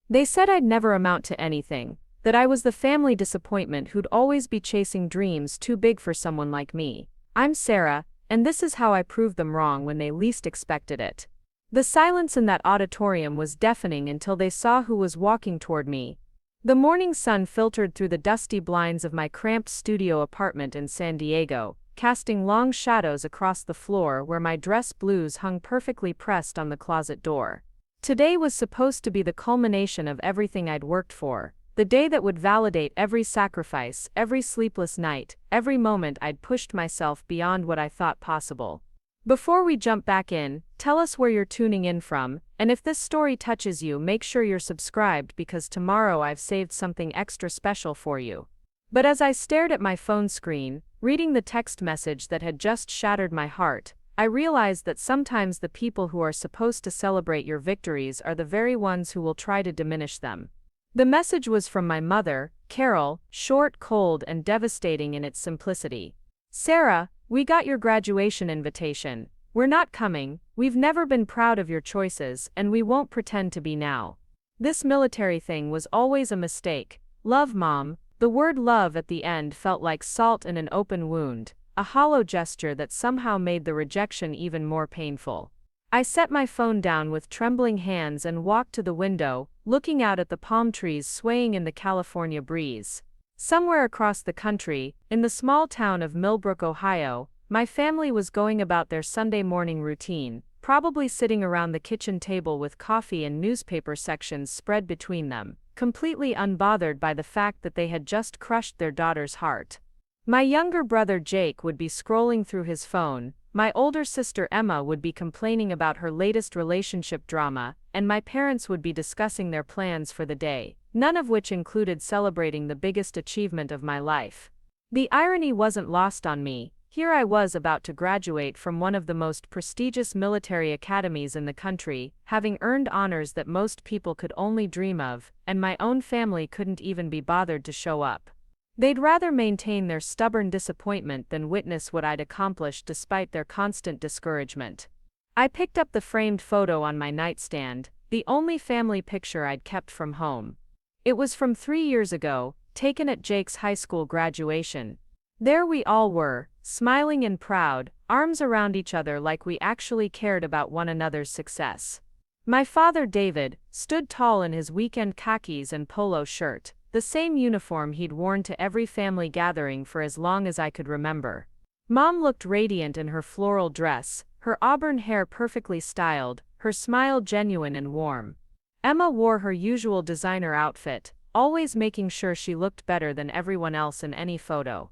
They said I'd never amount to anything, that I was the family disappointment who'd always be chasing dreams too big for someone like me. I'm Sarah, and this is how I proved them wrong when they least expected it. The silence in that auditorium was deafening until they saw who was walking toward me. The morning sun filtered through the dusty blinds of my cramped studio apartment in San Diego, casting long shadows across the floor where my dress blues hung perfectly pressed on the closet door. Today was supposed to be the culmination of everything I'd worked for, the day that would validate every sacrifice, every sleepless night, every moment I'd pushed myself beyond what I thought possible. Before we jump back in, tell us where you're tuning in from, and if this story touches you, make sure you're subscribed because tomorrow I've saved something extra special for you. But as I stared at my phone screen, reading the text message that had just shattered my heart, I realized that sometimes the people who are supposed to celebrate your victories are the very ones who will try to diminish them. The message was from my mother, Carol, short, cold, and devastating in its simplicity. Sarah, we got your graduation invitation. We're not coming, we've never been proud of your choices, and we won't pretend to be now. This military thing was always a mistake. Love, Mom. The word love at the end felt like salt in an open wound, a hollow gesture that somehow made the rejection even more painful. I set my phone down with trembling hands and walked to the window, looking out at the palm trees swaying in the California breeze. Somewhere across the country, in the small town of Millbrook, Ohio, my family was going about their Sunday morning routine, probably sitting around the kitchen table with coffee and newspaper sections spread between them, completely unbothered by the fact that they had just crushed their daughter's heart. My younger brother Jake would be scrolling through his phone, my older sister Emma would be complaining about her latest relationship drama, and my parents would be discussing their plans for the day, none of which included celebrating the biggest achievement of my life. The irony wasn't lost on me. Here I was about to graduate from one of the most prestigious military academies in the country, having earned honors that most people could only dream of, and my own family couldn't even be bothered to show up. They'd rather maintain their stubborn disappointment than witness what I'd accomplished despite their constant discouragement. I picked up the framed photo on my nightstand, the only family picture I'd kept from home. It was from 3 years ago, taken at Jake's high school graduation. There we all were, smiling and proud, arms around each other like we actually cared about one another's success. My father David stood tall in his weekend khakis and polo shirt, the same uniform he'd worn to every family gathering for as long as I could remember. Mom looked radiant in her floral dress, her auburn hair perfectly styled, her smile genuine and warm. Emma wore her usual designer outfit, always making sure she looked better than everyone else in any photo.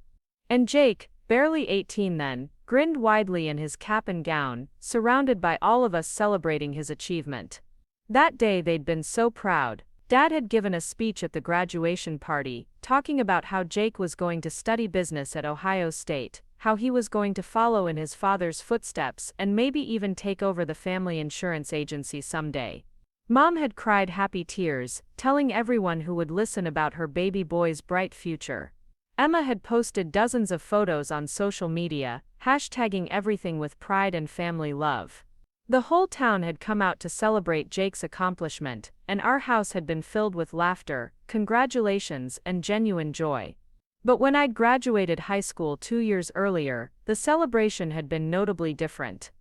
And Jake, barely 18 then, grinned widely in his cap and gown, surrounded by all of us celebrating his achievement. That day they'd been so proud. Dad had given a speech at the graduation party, talking about how Jake was going to study business at Ohio State, how he was going to follow in his father's footsteps and maybe even take over the family insurance agency someday. Mom had cried happy tears, telling everyone who would listen about her baby boy's bright future. Emma had posted dozens of photos on social media, hashtagging everything with pride and family love. The whole town had come out to celebrate Jake's accomplishment, and our house had been filled with laughter, congratulations, and genuine joy. But when I'd graduated high school 2 years earlier, the celebration had been notably different.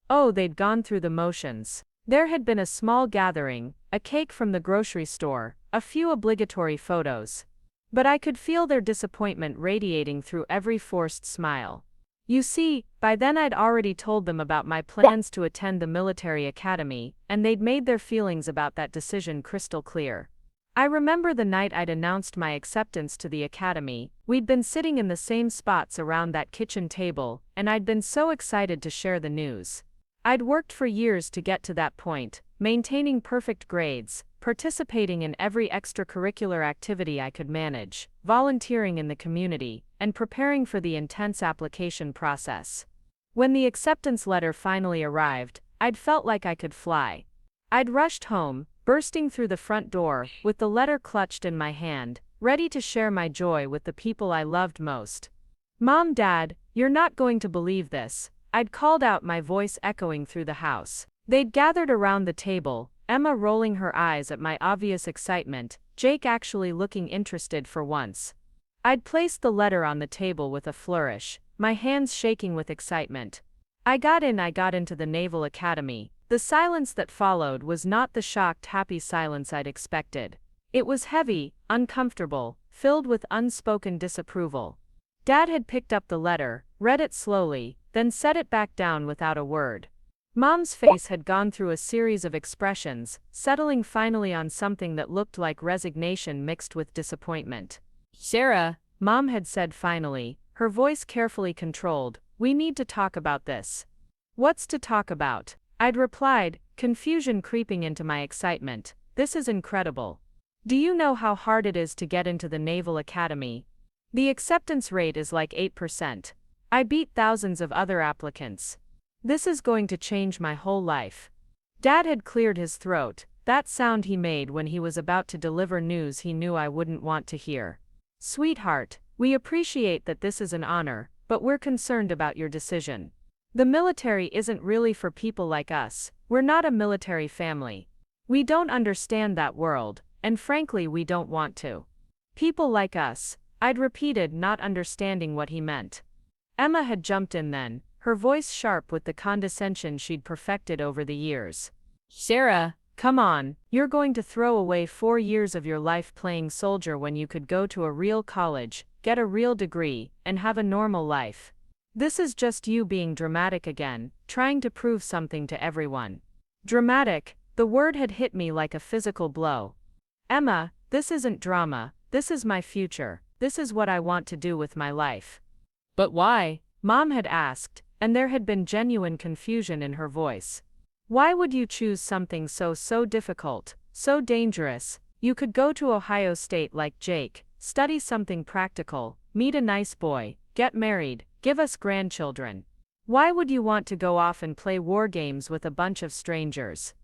Oh, they'd gone through the motions. There had been a small gathering, a cake from the grocery store, a few obligatory photos. But I could feel their disappointment radiating through every forced smile. You see, by then I'd already told them about my plans to attend the military academy, and they'd made their feelings about that decision crystal clear. I remember the night I'd announced my acceptance to the academy. We'd been sitting in the same spots around that kitchen table, and I'd been so excited to share the news. I'd worked for years to get to that point, maintaining perfect grades, participating in every extracurricular activity I could manage, volunteering in the community, and preparing for the intense application process. When the acceptance letter finally arrived, I'd felt like I could fly. I'd rushed home, bursting through the front door, with the letter clutched in my hand, ready to share my joy with the people I loved most. Mom, Dad, you're not going to believe this, I'd called out, my voice echoing through the house. They'd gathered around the table, Emma rolling her eyes at my obvious excitement, Jake actually looking interested for once. I'd placed the letter on the table with a flourish, my hands shaking with excitement. I got into the Naval Academy. The silence that followed was not the shocked, happy silence I'd expected. It was heavy, uncomfortable, filled with unspoken disapproval. Dad had picked up the letter, read it slowly, then set it back down without a word. Mom's face had gone through a series of expressions, settling finally on something that looked like resignation mixed with disappointment. "Sarah," Mom had said finally, her voice carefully controlled, "we need to talk about this." "What's to talk about?" I'd replied, confusion creeping into my excitement. "This is incredible. Do you know how hard it is to get into the Naval Academy? The acceptance rate is like 8%. I beat thousands of other applicants. This is going to change my whole life." Dad had cleared his throat, that sound he made when he was about to deliver news he knew I wouldn't want to hear. "Sweetheart, we appreciate that this is an honor, but we're concerned about your decision. The military isn't really for people like us, we're not a military family. We don't understand that world, and frankly we don't want to. People like us," I'd repeated, not understanding what he meant. Emma had jumped in then, her voice sharp with the condescension she'd perfected over the years. "Sarah, come on, you're going to throw away 4 years of your life playing soldier when you could go to a real college, get a real degree, and have a normal life. This is just you being dramatic again, trying to prove something to everyone." Dramatic, the word had hit me like a physical blow. "Emma, this isn't drama, this is my future, this is what I want to do with my life." "But why?" Mom had asked, and there had been genuine confusion in her voice. "Why would you choose something so difficult, so dangerous? You could go to Ohio State like Jake, study something practical, meet a nice boy, get married, give us grandchildren. Why would you want to go off and play war games with a bunch of strangers?"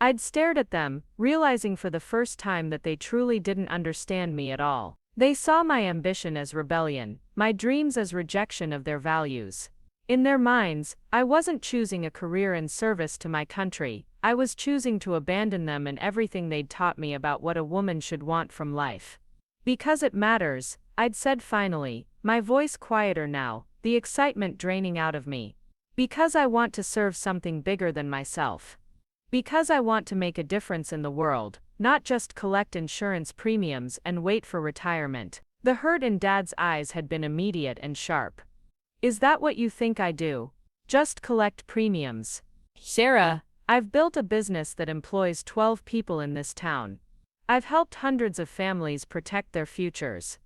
I'd stared at them, realizing for the first time that they truly didn't understand me at all. They saw my ambition as rebellion, my dreams as rejection of their values. In their minds, I wasn't choosing a career in service to my country, I was choosing to abandon them and everything they'd taught me about what a woman should want from life. "Because it matters," I'd said finally, my voice quieter now, the excitement draining out of me. "Because I want to serve something bigger than myself. Because I want to make a difference in the world, not just collect insurance premiums and wait for retirement." The hurt in Dad's eyes had been immediate and sharp. "Is that what you think I do? Just collect premiums?" "Sarah, I've built a business that employs 12 people in this town. I've helped hundreds of families protect their futures.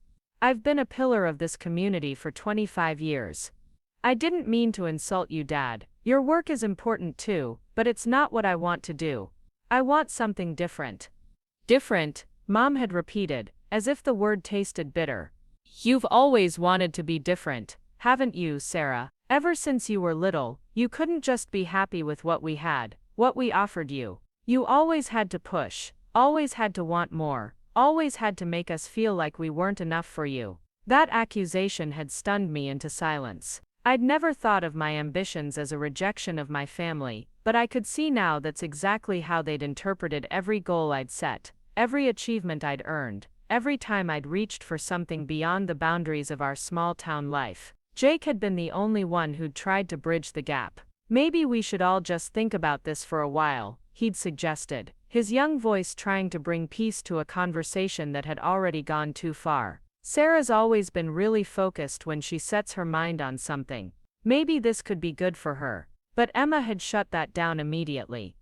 I've been a pillar of this community for 25 years. I didn't mean to insult you, Dad. Your work is important too, but it's not what I want to do. I want something different." "Different," Mom had repeated, as if the word tasted bitter. "You've always wanted to be different, haven't you, Sarah? Ever since you were little, you couldn't just be happy with what we had, what we offered you. You always had to push, always had to want more, always had to make us feel like we weren't enough for you." That accusation had stunned me into silence. I'd never thought of my ambitions as a rejection of my family, but I could see now that's exactly how they'd interpreted every goal I'd set, every achievement I'd earned, every time I'd reached for something beyond the boundaries of our small town life. Jake had been the only one who'd tried to bridge the gap. "Maybe we should all just think about this for a while," he'd suggested, his young voice trying to bring peace to a conversation that had already gone too far. Sarah's always been really focused when she sets her mind on something. Maybe this could be good for her. But Emma had shut that down immediately.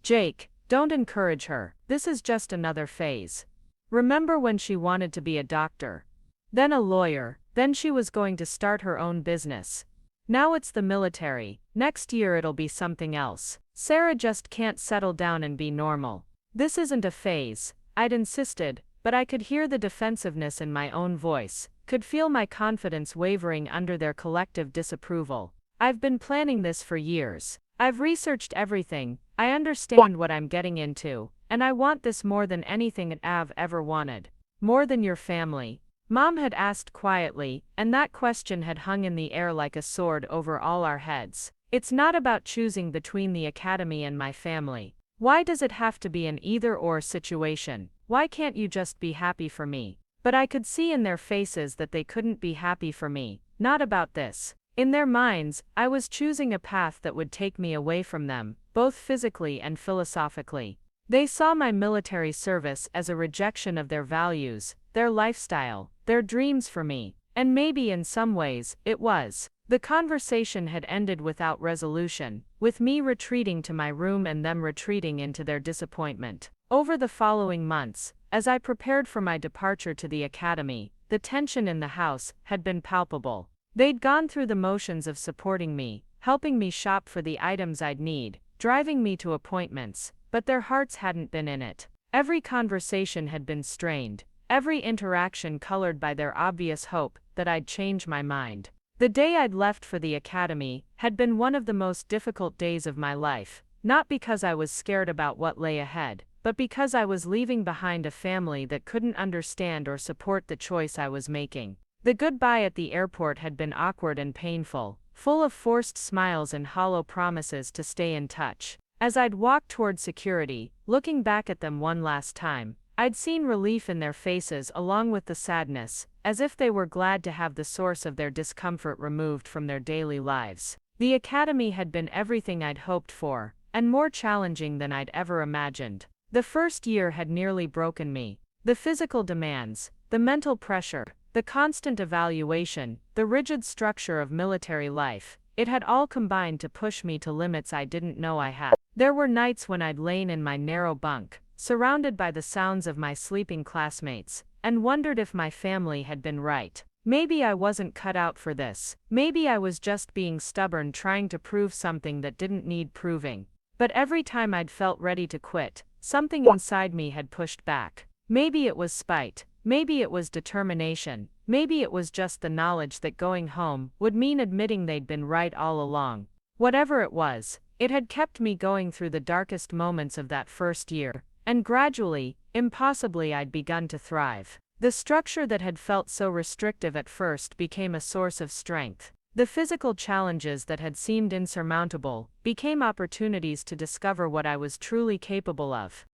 "Jake, don't encourage her. This is just another phase. Remember when she wanted to be a doctor? Then a lawyer, then she was going to start her own business. Now it's the military, next year it'll be something else. Sarah just can't settle down and be normal. This isn't a phase," I'd insisted, but I could hear the defensiveness in my own voice, could feel my confidence wavering under their collective disapproval. "I've been planning this for years. I've researched everything, I understand what I'm getting into, and I want this more than anything I've ever wanted." "More than your family?" Mom had asked quietly, and that question had hung in the air like a sword over all our heads. "It's not about choosing between the academy and my family. Why does it have to be an either-or situation? Why can't you just be happy for me? But I could see in their faces that they couldn't be happy for me, not about this. In their minds, I was choosing a path that would take me away from them, both physically and philosophically. They saw my military service as a rejection of their values, their lifestyle, their dreams for me, and maybe in some ways, it was. The conversation had ended without resolution, with me retreating to my room and them retreating into their disappointment. Over the following months, as I prepared for my departure to the academy, the tension in the house had been palpable. They'd gone through the motions of supporting me, helping me shop for the items I'd need, driving me to appointments, but their hearts hadn't been in it. Every conversation had been strained, every interaction colored by their obvious hope that I'd change my mind. The day I'd left for the academy had been one of the most difficult days of my life, not because I was scared about what lay ahead, but because I was leaving behind a family that couldn't understand or support the choice I was making. The goodbye at the airport had been awkward and painful, full of forced smiles and hollow promises to stay in touch. As I'd walked toward security, looking back at them one last time, I'd seen relief in their faces along with the sadness, as if they were glad to have the source of their discomfort removed from their daily lives. The academy had been everything I'd hoped for, and more challenging than I'd ever imagined. The first year had nearly broken me. The physical demands, the mental pressure, the constant evaluation, the rigid structure of military life, it had all combined to push me to limits I didn't know I had. There were nights when I'd lain in my narrow bunk, surrounded by the sounds of my sleeping classmates, and wondered if my family had been right. Maybe I wasn't cut out for this. Maybe I was just being stubborn trying to prove something that didn't need proving. But every time I'd felt ready to quit, something inside me had pushed back. Maybe it was spite. Maybe it was determination. Maybe it was just the knowledge that going home would mean admitting they'd been right all along. Whatever it was, it had kept me going through the darkest moments of that first year, and gradually, impossibly, I'd begun to thrive. The structure that had felt so restrictive at first became a source of strength. The physical challenges that had seemed insurmountable became opportunities to discover what I was truly capable of.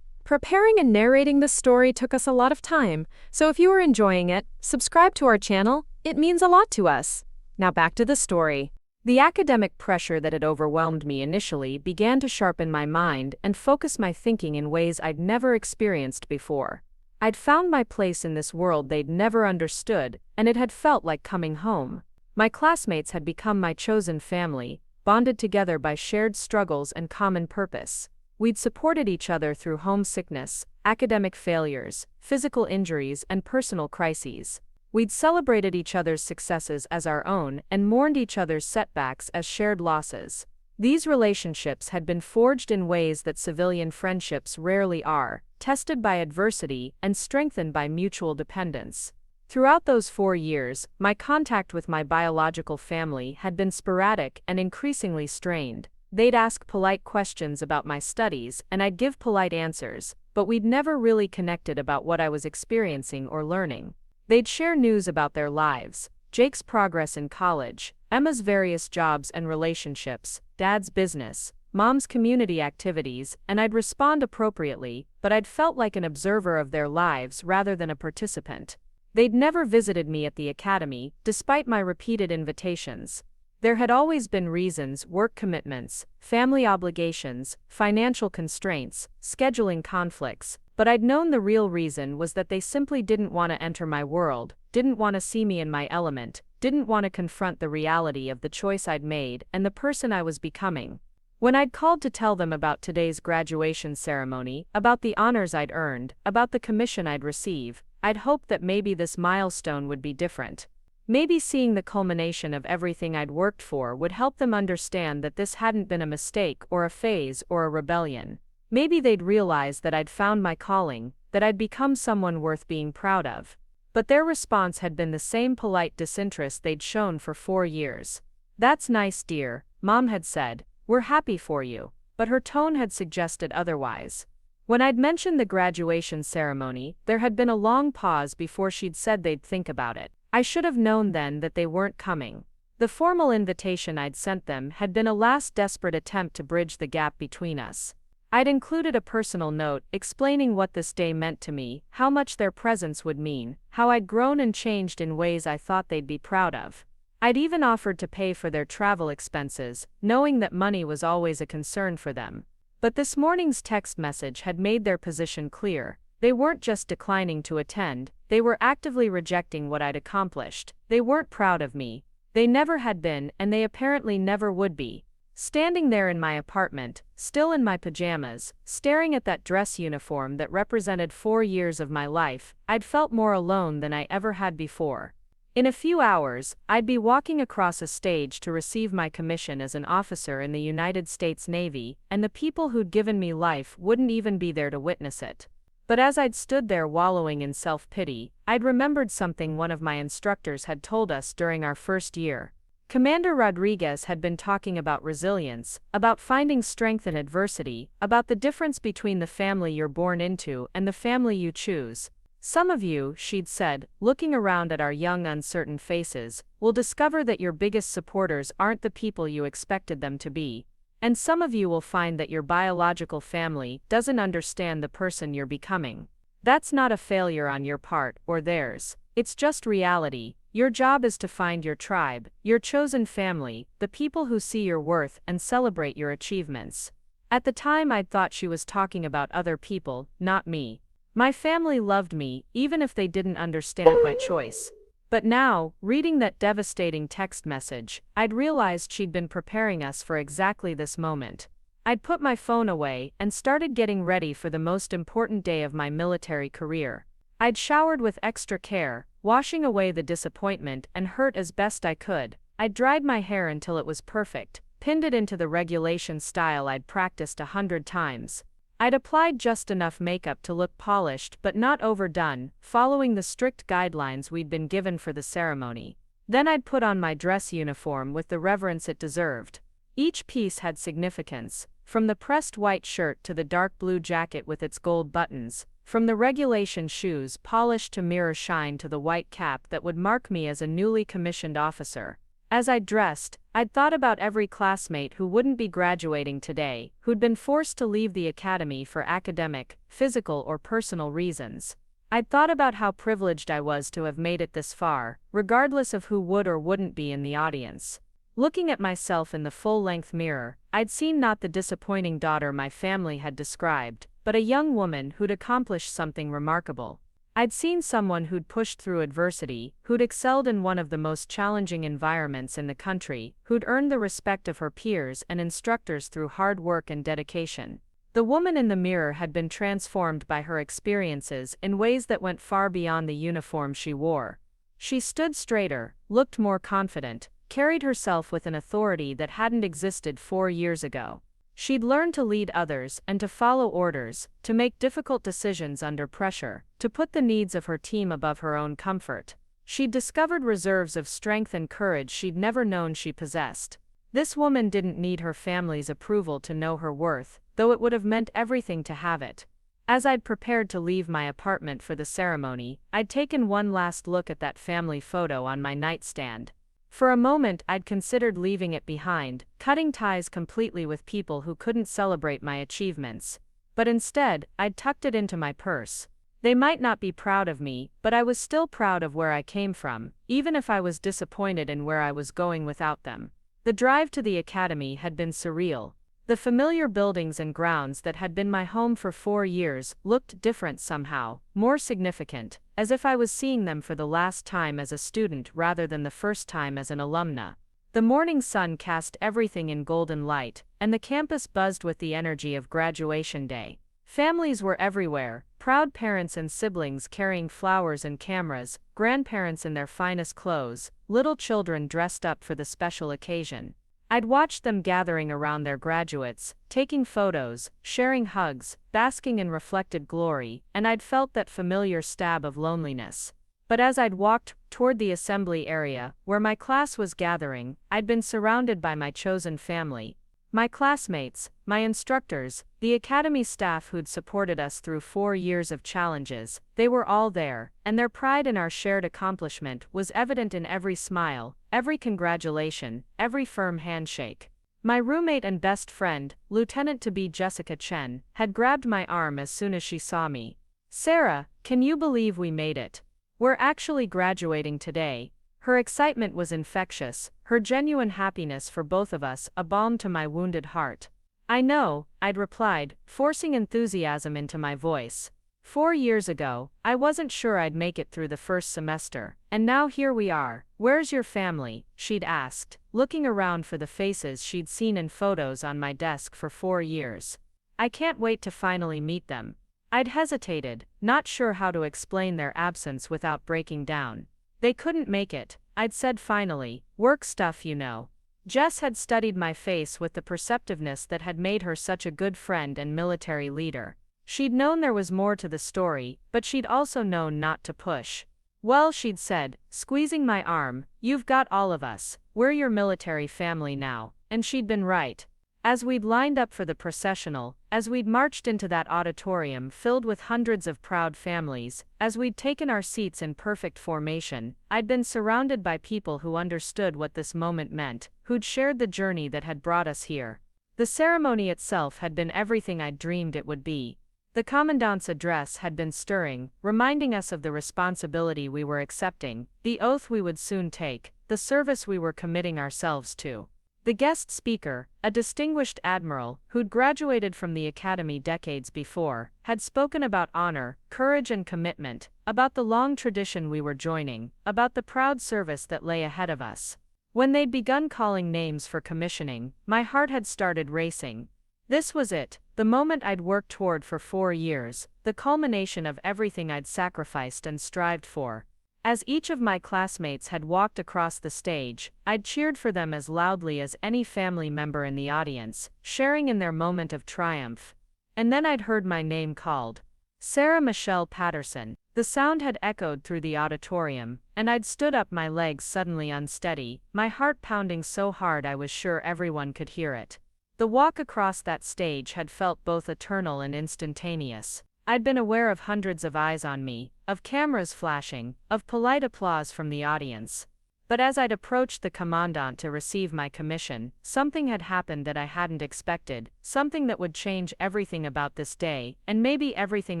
Preparing and narrating this story took us a lot of time, so if you are enjoying it, subscribe to our channel, it means a lot to us. Now back to the story. The academic pressure that had overwhelmed me initially began to sharpen my mind and focus my thinking in ways I'd never experienced before. I'd found my place in this world they'd never understood, and it had felt like coming home. My classmates had become my chosen family, bonded together by shared struggles and common purpose. We'd supported each other through homesickness, academic failures, physical injuries, and personal crises. We'd celebrated each other's successes as our own and mourned each other's setbacks as shared losses. These relationships had been forged in ways that civilian friendships rarely are, tested by adversity and strengthened by mutual dependence. Throughout those 4 years, my contact with my biological family had been sporadic and increasingly strained. They'd ask polite questions about my studies, and I'd give polite answers, but we'd never really connected about what I was experiencing or learning. They'd share news about their lives, Jake's progress in college, Emma's various jobs and relationships, Dad's business, Mom's community activities, and I'd respond appropriately, but I'd felt like an observer of their lives rather than a participant. They'd never visited me at the academy, despite my repeated invitations. There had always been reasons: work commitments, family obligations, financial constraints, scheduling conflicts, but I'd known the real reason was that they simply didn't want to enter my world, didn't want to see me in my element, didn't want to confront the reality of the choice I'd made and the person I was becoming. When I'd called to tell them about today's graduation ceremony, about the honors I'd earned, about the commission I'd receive, I'd hoped that maybe this milestone would be different. Maybe seeing the culmination of everything I'd worked for would help them understand that this hadn't been a mistake or a phase or a rebellion. Maybe they'd realize that I'd found my calling, that I'd become someone worth being proud of. But their response had been the same polite disinterest they'd shown for 4 years. "That's nice, dear," Mom had said. "We're happy for you." But her tone had suggested otherwise. When I'd mentioned the graduation ceremony, there had been a long pause before she'd said they'd think about it. I should have known then that they weren't coming. The formal invitation I'd sent them had been a last desperate attempt to bridge the gap between us. I'd included a personal note explaining what this day meant to me, how much their presence would mean, how I'd grown and changed in ways I thought they'd be proud of. I'd even offered to pay for their travel expenses, knowing that money was always a concern for them. But this morning's text message had made their position clear. They weren't just declining to attend, they were actively rejecting what I'd accomplished. They weren't proud of me. They never had been, and they apparently never would be. Standing there in my apartment, still in my pajamas, staring at that dress uniform that represented 4 years of my life, I'd felt more alone than I ever had before. In a few hours, I'd be walking across a stage to receive my commission as an officer in the United States Navy, and the people who'd given me life wouldn't even be there to witness it. But as I'd stood there wallowing in self-pity, I'd remembered something one of my instructors had told us during our first year. Commander Rodriguez had been talking about resilience, about finding strength in adversity, about the difference between the family you're born into and the family you choose. Some of you, she'd said, looking around at our young uncertain faces, will discover that your biggest supporters aren't the people you expected them to be. And some of you will find that your biological family doesn't understand the person you're becoming. That's not a failure on your part, or theirs. It's just reality. Your job is to find your tribe, your chosen family, the people who see your worth and celebrate your achievements. At the time I'd thought she was talking about other people, not me. My family loved me, even if they didn't understand my choice. But now, reading that devastating text message, I'd realized she'd been preparing us for exactly this moment. I'd put my phone away and started getting ready for the most important day of my military career. I'd showered with extra care, washing away the disappointment and hurt as best I could. I'd dried my hair until it was perfect, pinned it into the regulation style I'd practiced 100 times. I'd applied just enough makeup to look polished but not overdone, following the strict guidelines we'd been given for the ceremony. Then I'd put on my dress uniform with the reverence it deserved. Each piece had significance, from the pressed white shirt to the dark blue jacket with its gold buttons, from the regulation shoes polished to mirror shine to the white cap that would mark me as a newly commissioned officer. As I dressed, I'd thought about every classmate who wouldn't be graduating today, who'd been forced to leave the academy for academic, physical, or personal reasons. I'd thought about how privileged I was to have made it this far, regardless of who would or wouldn't be in the audience. Looking at myself in the full-length mirror, I'd seen not the disappointing daughter my family had described, but a young woman who'd accomplished something remarkable. I'd seen someone who'd pushed through adversity, who'd excelled in one of the most challenging environments in the country, who'd earned the respect of her peers and instructors through hard work and dedication. The woman in the mirror had been transformed by her experiences in ways that went far beyond the uniform she wore. She stood straighter, looked more confident, carried herself with an authority that hadn't existed 4 years ago. She'd learned to lead others and to follow orders, to make difficult decisions under pressure, to put the needs of her team above her own comfort. She'd discovered reserves of strength and courage she'd never known she possessed. This woman didn't need her family's approval to know her worth, though it would have meant everything to have it. As I'd prepared to leave my apartment for the ceremony, I'd taken one last look at that family photo on my nightstand. For a moment I'd considered leaving it behind, cutting ties completely with people who couldn't celebrate my achievements. But instead, I'd tucked it into my purse. They might not be proud of me, but I was still proud of where I came from, even if I was disappointed in where I was going without them. The drive to the academy had been surreal. The familiar buildings and grounds that had been my home for 4 years looked different somehow, more significant, as if I was seeing them for the last time as a student rather than the first time as an alumna. The morning sun cast everything in golden light, and the campus buzzed with the energy of graduation day. Families were everywhere, proud parents and siblings carrying flowers and cameras, grandparents in their finest clothes, little children dressed up for the special occasion. I'd watched them gathering around their graduates, taking photos, sharing hugs, basking in reflected glory, and I'd felt that familiar stab of loneliness. But as I'd walked toward the assembly area, where my class was gathering, I'd been surrounded by my chosen family. My classmates, my instructors, the academy staff who'd supported us through 4 years of challenges, they were all there, and their pride in our shared accomplishment was evident in every smile, every congratulation, every firm handshake. My roommate and best friend, Lieutenant-to-be Jessica Chen, had grabbed my arm as soon as she saw me. "Sarah, can you believe we made it? We're actually graduating today." Her excitement was infectious, her genuine happiness for both of us a balm to my wounded heart. "I know," I'd replied, forcing enthusiasm into my voice. 4 years ago, I wasn't sure I'd make it through the first semester, and now here we are. "Where's your family?" she'd asked, looking around for the faces she'd seen in photos on my desk for 4 years. "I can't wait to finally meet them." I'd hesitated, not sure how to explain their absence without breaking down. "They couldn't make it," I'd said finally, "work stuff, you know." Jess had studied my face with the perceptiveness that had made her such a good friend and military leader. She'd known there was more to the story, but she'd also known not to push. "Well," she'd said, squeezing my arm, "you've got all of us. We're your military family now." And she'd been right. As we'd lined up for the processional, as we'd marched into that auditorium filled with hundreds of proud families, as we'd taken our seats in perfect formation, I'd been surrounded by people who understood what this moment meant, who'd shared the journey that had brought us here. The ceremony itself had been everything I'd dreamed it would be. The commandant's address had been stirring, reminding us of the responsibility we were accepting, the oath we would soon take, the service we were committing ourselves to. The guest speaker, a distinguished admiral who'd graduated from the academy decades before, had spoken about honor, courage and commitment, about the long tradition we were joining, about the proud service that lay ahead of us. When they'd begun calling names for commissioning, my heart had started racing. This was it, the moment I'd worked toward for 4 years, the culmination of everything I'd sacrificed and strived for. As each of my classmates had walked across the stage, I'd cheered for them as loudly as any family member in the audience, sharing in their moment of triumph. And then I'd heard my name called. Sarah Michelle Patterson. The sound had echoed through the auditorium, and I'd stood up, my legs suddenly unsteady, my heart pounding so hard I was sure everyone could hear it. The walk across that stage had felt both eternal and instantaneous. I'd been aware of hundreds of eyes on me, of cameras flashing, of polite applause from the audience. But as I'd approached the commandant to receive my commission, something had happened that I hadn't expected, something that would change everything about this day, and maybe everything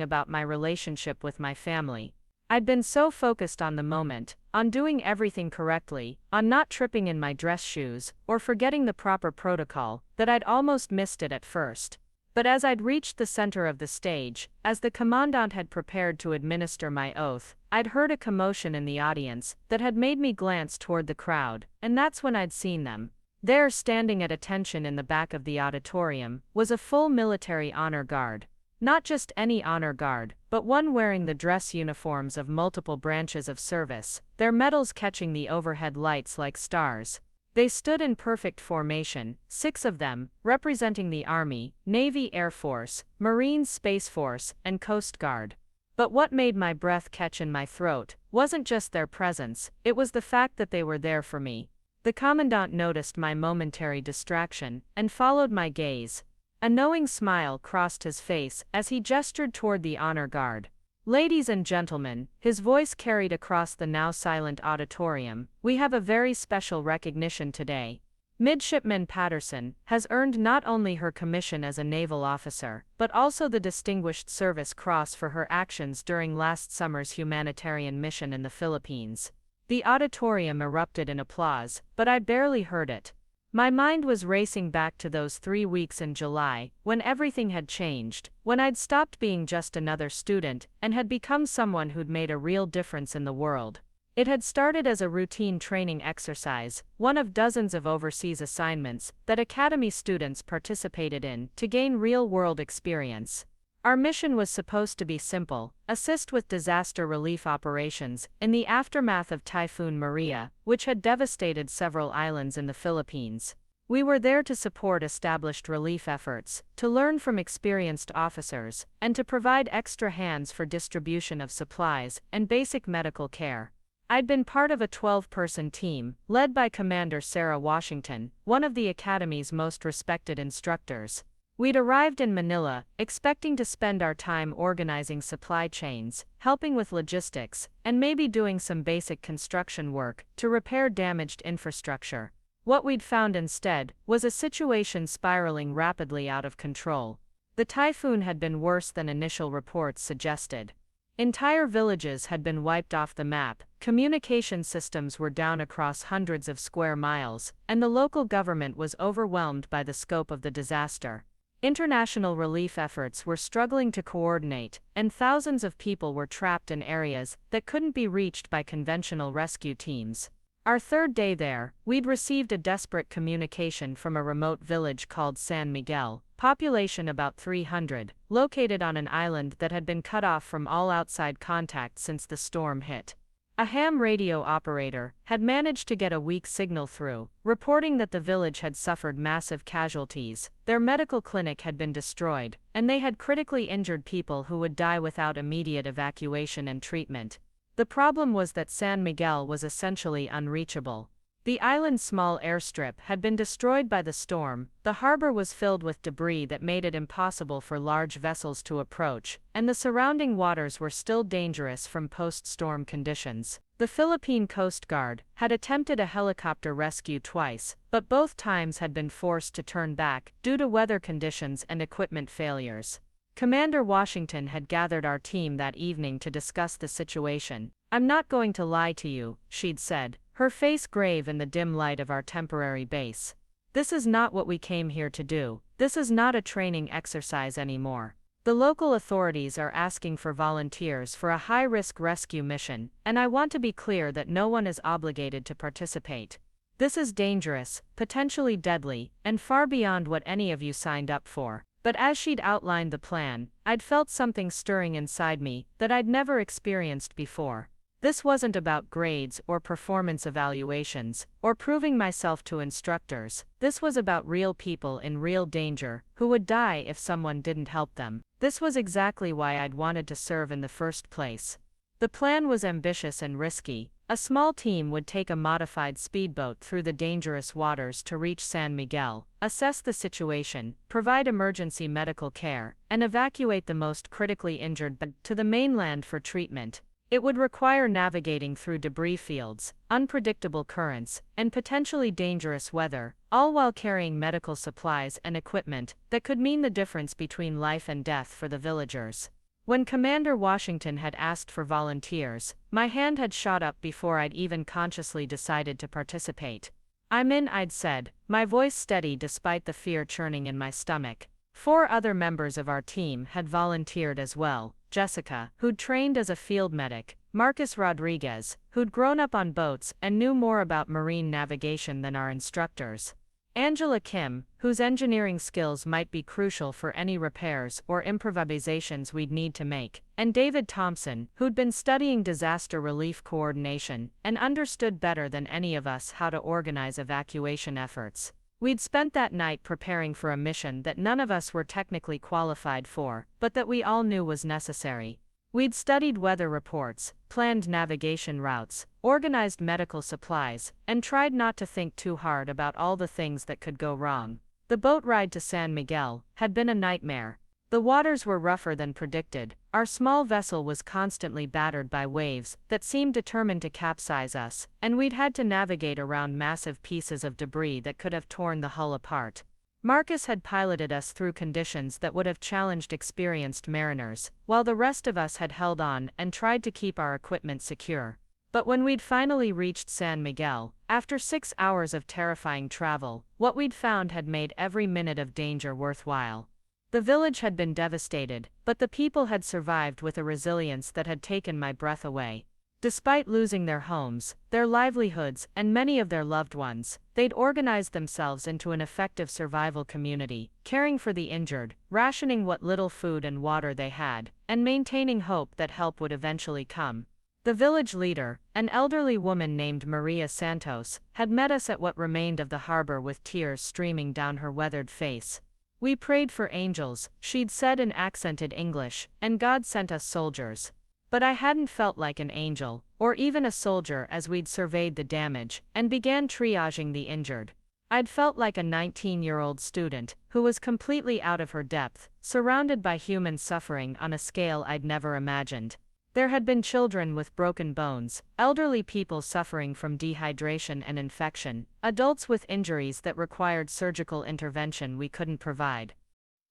about my relationship with my family. I'd been so focused on the moment, on doing everything correctly, on not tripping in my dress shoes, or forgetting the proper protocol, that I'd almost missed it at first. But as I'd reached the center of the stage, as the commandant had prepared to administer my oath, I'd heard a commotion in the audience that had made me glance toward the crowd, and that's when I'd seen them. There, standing at attention in the back of the auditorium, was a full military honor guard. Not just any honor guard, but one wearing the dress uniforms of multiple branches of service, their medals catching the overhead lights like stars. They stood in perfect formation, 6 of them, representing the Army, Navy, Air Force, Marines, Space Force, and Coast Guard. But what made my breath catch in my throat wasn't just their presence, it was the fact that they were there for me. The commandant noticed my momentary distraction, and followed my gaze. A knowing smile crossed his face as he gestured toward the honor guard. "Ladies and gentlemen," his voice carried across the now silent auditorium, "we have a very special recognition today. Midshipman Patterson has earned not only her commission as a naval officer, but also the Distinguished Service Cross for her actions during last summer's humanitarian mission in the Philippines." The auditorium erupted in applause, but I barely heard it. My mind was racing back to those 3 weeks in July, when everything had changed, when I'd stopped being just another student, and had become someone who'd made a real difference in the world. It had started as a routine training exercise, one of dozens of overseas assignments that academy students participated in to gain real-world experience. Our mission was supposed to be simple: assist with disaster relief operations in the aftermath of Typhoon Maria, which had devastated several islands in the Philippines. We were there to support established relief efforts, to learn from experienced officers, and to provide extra hands for distribution of supplies and basic medical care. I'd been part of a 12-person team, led by Commander Sarah Washington, one of the Academy's most respected instructors. We'd arrived in Manila, expecting to spend our time organizing supply chains, helping with logistics, and maybe doing some basic construction work to repair damaged infrastructure. What we'd found instead was a situation spiraling rapidly out of control. The typhoon had been worse than initial reports suggested. Entire villages had been wiped off the map, communication systems were down across hundreds of square miles, and the local government was overwhelmed by the scope of the disaster. International relief efforts were struggling to coordinate, and thousands of people were trapped in areas that couldn't be reached by conventional rescue teams. Our third day there, we'd received a desperate communication from a remote village called San Miguel, population about 300, located on an island that had been cut off from all outside contact since the storm hit. A ham radio operator had managed to get a weak signal through, reporting that the village had suffered massive casualties, their medical clinic had been destroyed, and they had critically injured people who would die without immediate evacuation and treatment. The problem was that San Miguel was essentially unreachable. The island's small airstrip had been destroyed by the storm, the harbor was filled with debris that made it impossible for large vessels to approach, and the surrounding waters were still dangerous from post-storm conditions. The Philippine Coast Guard had attempted a helicopter rescue twice, but both times had been forced to turn back due to weather conditions and equipment failures. Commander Washington had gathered our team that evening to discuss the situation. "I'm not going to lie to you," she'd said, her face grave in the dim light of our temporary base. "This is not what we came here to do. This is not a training exercise anymore. The local authorities are asking for volunteers for a high-risk rescue mission, and I want to be clear that no one is obligated to participate. This is dangerous, potentially deadly, and far beyond what any of you signed up for." But as she'd outlined the plan, I'd felt something stirring inside me that I'd never experienced before. This wasn't about grades or performance evaluations, or proving myself to instructors. This was about real people in real danger, who would die if someone didn't help them. This was exactly why I'd wanted to serve in the first place. The plan was ambitious and risky. A small team would take a modified speedboat through the dangerous waters to reach San Miguel, assess the situation, provide emergency medical care, and evacuate the most critically injured to the mainland for treatment. It would require navigating through debris fields, unpredictable currents, and potentially dangerous weather, all while carrying medical supplies and equipment that could mean the difference between life and death for the villagers. When Commander Washington had asked for volunteers, my hand had shot up before I'd even consciously decided to participate. "I'm in," I'd said, my voice steady despite the fear churning in my stomach. 4 other members of our team had volunteered as well: Jessica, who'd trained as a field medic; Marcus Rodriguez, who'd grown up on boats and knew more about marine navigation than our instructors; Angela Kim, whose engineering skills might be crucial for any repairs or improvisations we'd need to make; and David Thompson, who'd been studying disaster relief coordination and understood better than any of us how to organize evacuation efforts. We'd spent that night preparing for a mission that none of us were technically qualified for, but that we all knew was necessary. We'd studied weather reports, planned navigation routes, organized medical supplies, and tried not to think too hard about all the things that could go wrong. The boat ride to San Miguel had been a nightmare. The waters were rougher than predicted, our small vessel was constantly battered by waves that seemed determined to capsize us, and we'd had to navigate around massive pieces of debris that could have torn the hull apart. Marcus had piloted us through conditions that would have challenged experienced mariners, while the rest of us had held on and tried to keep our equipment secure. But when we'd finally reached San Miguel, after 6 hours of terrifying travel, what we'd found had made every minute of danger worthwhile. The village had been devastated, but the people had survived with a resilience that had taken my breath away. Despite losing their homes, their livelihoods, and many of their loved ones, they'd organized themselves into an effective survival community, caring for the injured, rationing what little food and water they had, and maintaining hope that help would eventually come. The village leader, an elderly woman named Maria Santos, had met us at what remained of the harbor with tears streaming down her weathered face. "We prayed for angels," she'd said in accented English, "and God sent us soldiers." But I hadn't felt like an angel, or even a soldier as we'd surveyed the damage and began triaging the injured. I'd felt like a 19-year-old student who was completely out of her depth, surrounded by human suffering on a scale I'd never imagined. There had been children with broken bones, elderly people suffering from dehydration and infection, adults with injuries that required surgical intervention we couldn't provide.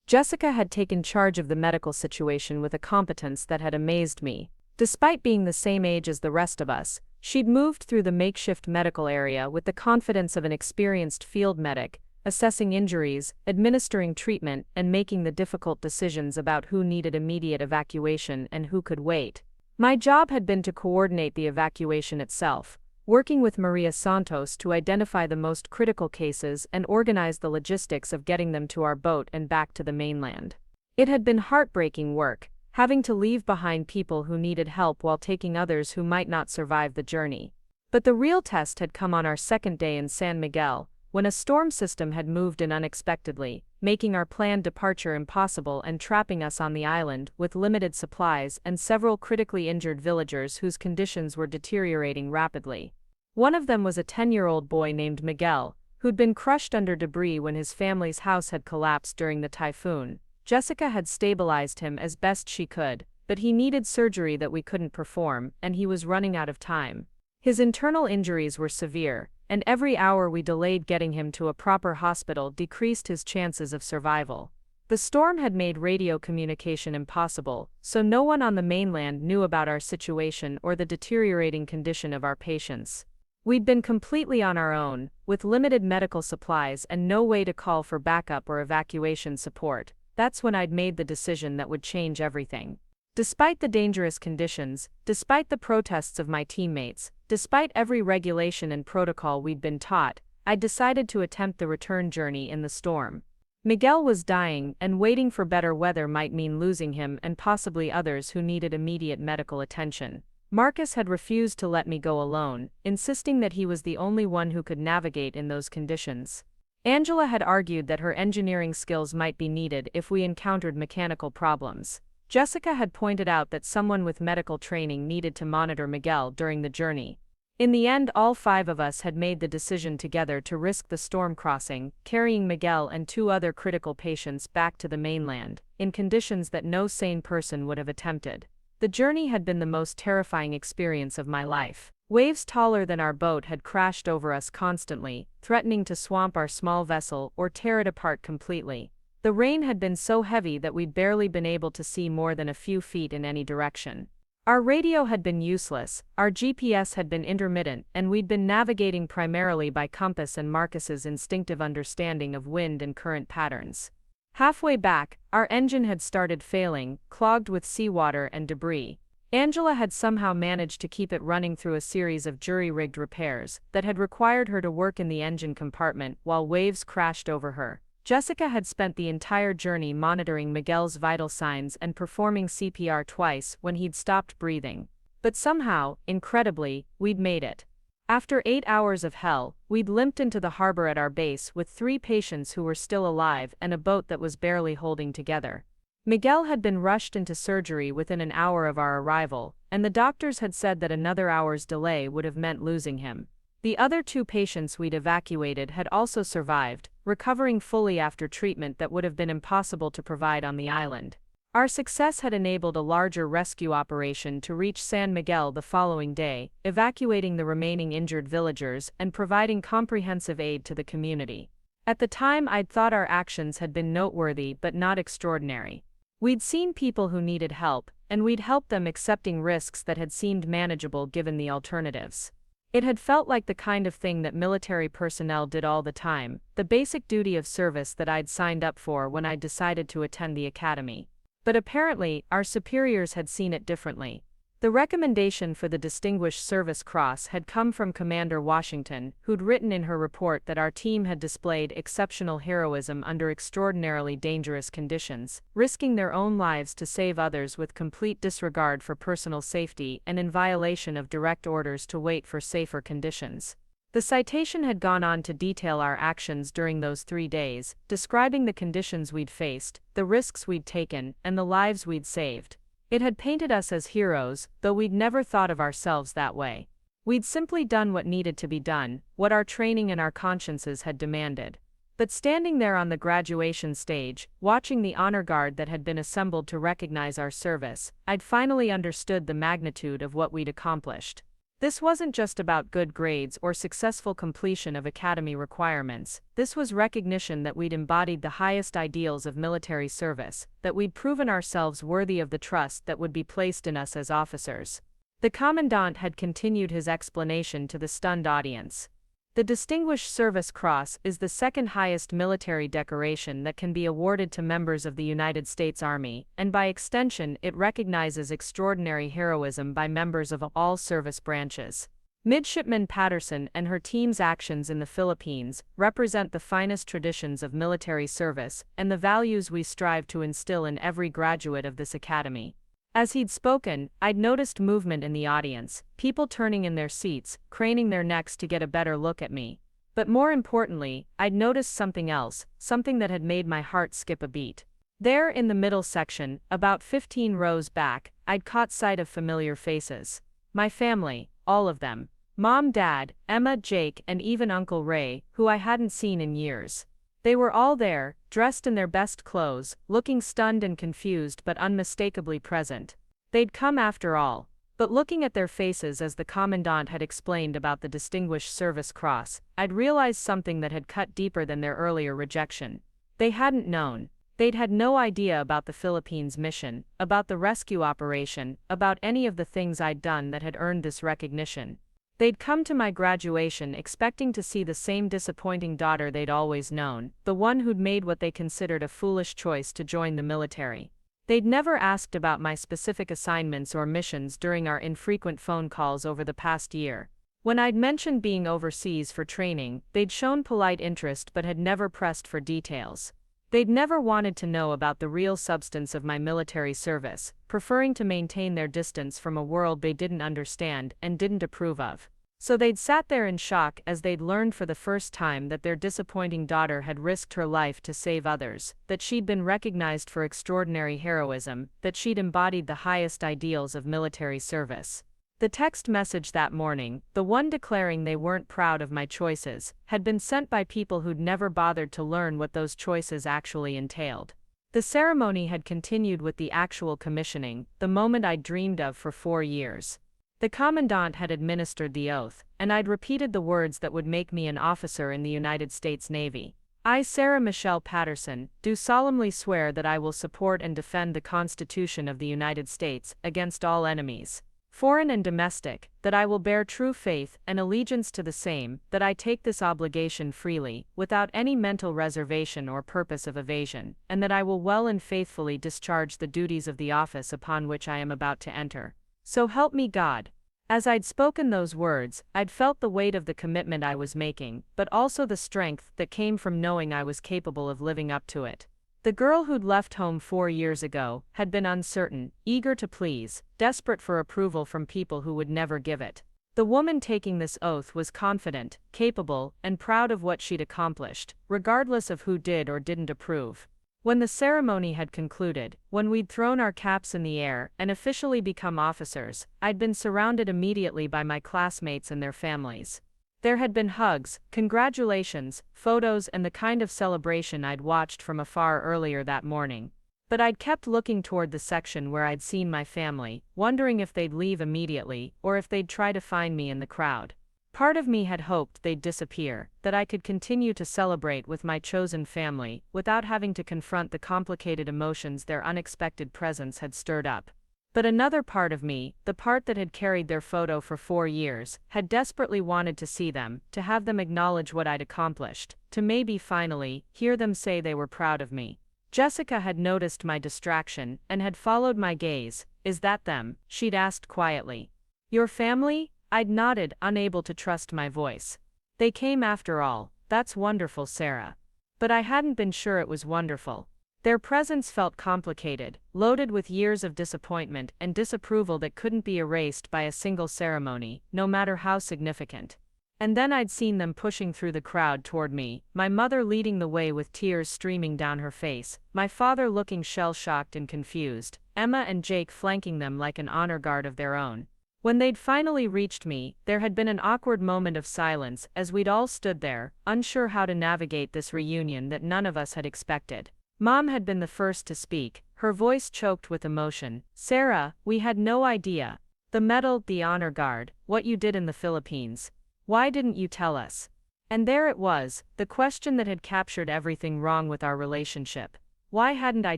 Jessica had taken charge of the medical situation with a competence that had amazed me. Despite being the same age as the rest of us, she'd moved through the makeshift medical area with the confidence of an experienced field medic, assessing injuries, administering treatment, and making the difficult decisions about who needed immediate evacuation and who could wait. My job had been to coordinate the evacuation itself, working with Maria Santos to identify the most critical cases and organize the logistics of getting them to our boat and back to the mainland. It had been heartbreaking work, having to leave behind people who needed help while taking others who might not survive the journey. But the real test had come on our second day in San Miguel, when a storm system had moved in unexpectedly, making our planned departure impossible and trapping us on the island with limited supplies and several critically injured villagers whose conditions were deteriorating rapidly. One of them was a 10-year-old boy named Miguel, who'd been crushed under debris when his family's house had collapsed during the typhoon. Jessica had stabilized him as best she could, but he needed surgery that we couldn't perform, and he was running out of time. His internal injuries were severe, and every hour we delayed getting him to a proper hospital decreased his chances of survival. The storm had made radio communication impossible, so no one on the mainland knew about our situation or the deteriorating condition of our patients. We'd been completely on our own, with limited medical supplies and no way to call for backup or evacuation support. That's when I'd made the decision that would change everything. Despite the dangerous conditions, despite the protests of my teammates, despite every regulation and protocol we'd been taught, I decided to attempt the return journey in the storm. Miguel was dying, and waiting for better weather might mean losing him and possibly others who needed immediate medical attention. Marcus had refused to let me go alone, insisting that he was the only one who could navigate in those conditions. Angela had argued that her engineering skills might be needed if we encountered mechanical problems. Jessica had pointed out that someone with medical training needed to monitor Miguel during the journey. In the end, all 5 of us had made the decision together to risk the storm crossing, carrying Miguel and 2 other critical patients back to the mainland, in conditions that no sane person would have attempted. The journey had been the most terrifying experience of my life. Waves taller than our boat had crashed over us constantly, threatening to swamp our small vessel or tear it apart completely. The rain had been so heavy that we'd barely been able to see more than a few feet in any direction. Our radio had been useless, our GPS had been intermittent, and we'd been navigating primarily by compass and Marcus's instinctive understanding of wind and current patterns. Halfway back, our engine had started failing, clogged with seawater and debris. Angela had somehow managed to keep it running through a series of jury-rigged repairs that had required her to work in the engine compartment while waves crashed over her. Jessica had spent the entire journey monitoring Miguel's vital signs and performing CPR twice when he'd stopped breathing. But somehow, incredibly, we'd made it. After 8 hours of hell, we'd limped into the harbor at our base with 3 patients who were still alive and a boat that was barely holding together. Miguel had been rushed into surgery within an hour of our arrival, and the doctors had said that another hour's delay would have meant losing him. The other 2 patients we'd evacuated had also survived, recovering fully after treatment that would have been impossible to provide on the island. Our success had enabled a larger rescue operation to reach San Miguel the following day, evacuating the remaining injured villagers and providing comprehensive aid to the community. At the time, I'd thought our actions had been noteworthy but not extraordinary. We'd seen people who needed help, and we'd helped them accepting risks that had seemed manageable given the alternatives. It had felt like the kind of thing that military personnel did all the time, the basic duty of service that I'd signed up for when I decided to attend the academy. But apparently, our superiors had seen it differently. The recommendation for the Distinguished Service Cross had come from Commander Washington, who'd written in her report that our team had displayed exceptional heroism under extraordinarily dangerous conditions, risking their own lives to save others with complete disregard for personal safety and in violation of direct orders to wait for safer conditions. The citation had gone on to detail our actions during those 3 days, describing the conditions we'd faced, the risks we'd taken, and the lives we'd saved. It had painted us as heroes, though we'd never thought of ourselves that way. We'd simply done what needed to be done, what our training and our consciences had demanded. But standing there on the graduation stage, watching the honor guard that had been assembled to recognize our service, I'd finally understood the magnitude of what we'd accomplished. This wasn't just about good grades or successful completion of academy requirements. This was recognition that we'd embodied the highest ideals of military service, that we'd proven ourselves worthy of the trust that would be placed in us as officers. The commandant had continued his explanation to the stunned audience. The Distinguished Service Cross is the second highest military decoration that can be awarded to members of the United States Army, and by extension, it recognizes extraordinary heroism by members of all service branches. Midshipman Patterson and her team's actions in the Philippines represent the finest traditions of military service and the values we strive to instill in every graduate of this academy. As he'd spoken, I'd noticed movement in the audience, people turning in their seats, craning their necks to get a better look at me. But more importantly, I'd noticed something else, something that had made my heart skip a beat. There in the middle section, about 15 rows back, I'd caught sight of familiar faces. My family, all of them. Mom, Dad, Emma, Jake, and even Uncle Ray, who I hadn't seen in years. They were all there, dressed in their best clothes, looking stunned and confused but unmistakably present. They'd come after all. But looking at their faces as the commandant had explained about the Distinguished Service Cross, I'd realized something that had cut deeper than their earlier rejection. They hadn't known. They'd had no idea about the Philippines mission, about the rescue operation, about any of the things I'd done that had earned this recognition. They'd come to my graduation expecting to see the same disappointing daughter they'd always known, the one who'd made what they considered a foolish choice to join the military. They'd never asked about my specific assignments or missions during our infrequent phone calls over the past year. When I'd mentioned being overseas for training, they'd shown polite interest but had never pressed for details. They'd never wanted to know about the real substance of my military service, preferring to maintain their distance from a world they didn't understand and didn't approve of. So they'd sat there in shock as they'd learned for the first time that their disappointing daughter had risked her life to save others, that she'd been recognized for extraordinary heroism, that she'd embodied the highest ideals of military service. The text message that morning, the one declaring they weren't proud of my choices, had been sent by people who'd never bothered to learn what those choices actually entailed. The ceremony had continued with the actual commissioning, the moment I'd dreamed of for 4 years. The commandant had administered the oath, and I'd repeated the words that would make me an officer in the United States Navy. I, Sarah Michelle Patterson, do solemnly swear that I will support and defend the Constitution of the United States against all enemies, foreign and domestic, that I will bear true faith and allegiance to the same, that I take this obligation freely, without any mental reservation or purpose of evasion, and that I will well and faithfully discharge the duties of the office upon which I am about to enter. So help me God. As I'd spoken those words, I'd felt the weight of the commitment I was making, but also the strength that came from knowing I was capable of living up to it. The girl who'd left home 4 years ago had been uncertain, eager to please, desperate for approval from people who would never give it. The woman taking this oath was confident, capable, and proud of what she'd accomplished, regardless of who did or didn't approve. When the ceremony had concluded, when we'd thrown our caps in the air and officially become officers, I'd been surrounded immediately by my classmates and their families. There had been hugs, congratulations, photos, and the kind of celebration I'd watched from afar earlier that morning. But I'd kept looking toward the section where I'd seen my family, wondering if they'd leave immediately, or if they'd try to find me in the crowd. Part of me had hoped they'd disappear, that I could continue to celebrate with my chosen family, without having to confront the complicated emotions their unexpected presence had stirred up. But another part of me, the part that had carried their photo for 4 years, had desperately wanted to see them, to have them acknowledge what I'd accomplished, to maybe finally hear them say they were proud of me. Jessica had noticed my distraction and had followed my gaze. "Is that them?" she'd asked quietly. "Your family?" I'd nodded, unable to trust my voice. "They came after all. That's wonderful, Sarah." But I hadn't been sure it was wonderful. Their presence felt complicated, loaded with years of disappointment and disapproval that couldn't be erased by a single ceremony, no matter how significant. And then I'd seen them pushing through the crowd toward me, my mother leading the way with tears streaming down her face, my father looking shell-shocked and confused, Emma and Jake flanking them like an honor guard of their own. When they'd finally reached me, there had been an awkward moment of silence as we'd all stood there, unsure how to navigate this reunion that none of us had expected. Mom had been the first to speak, her voice choked with emotion. "Sarah, we had no idea. The medal, the honor guard, what you did in the Philippines. Why didn't you tell us?" And there it was, the question that had captured everything wrong with our relationship. Why hadn't I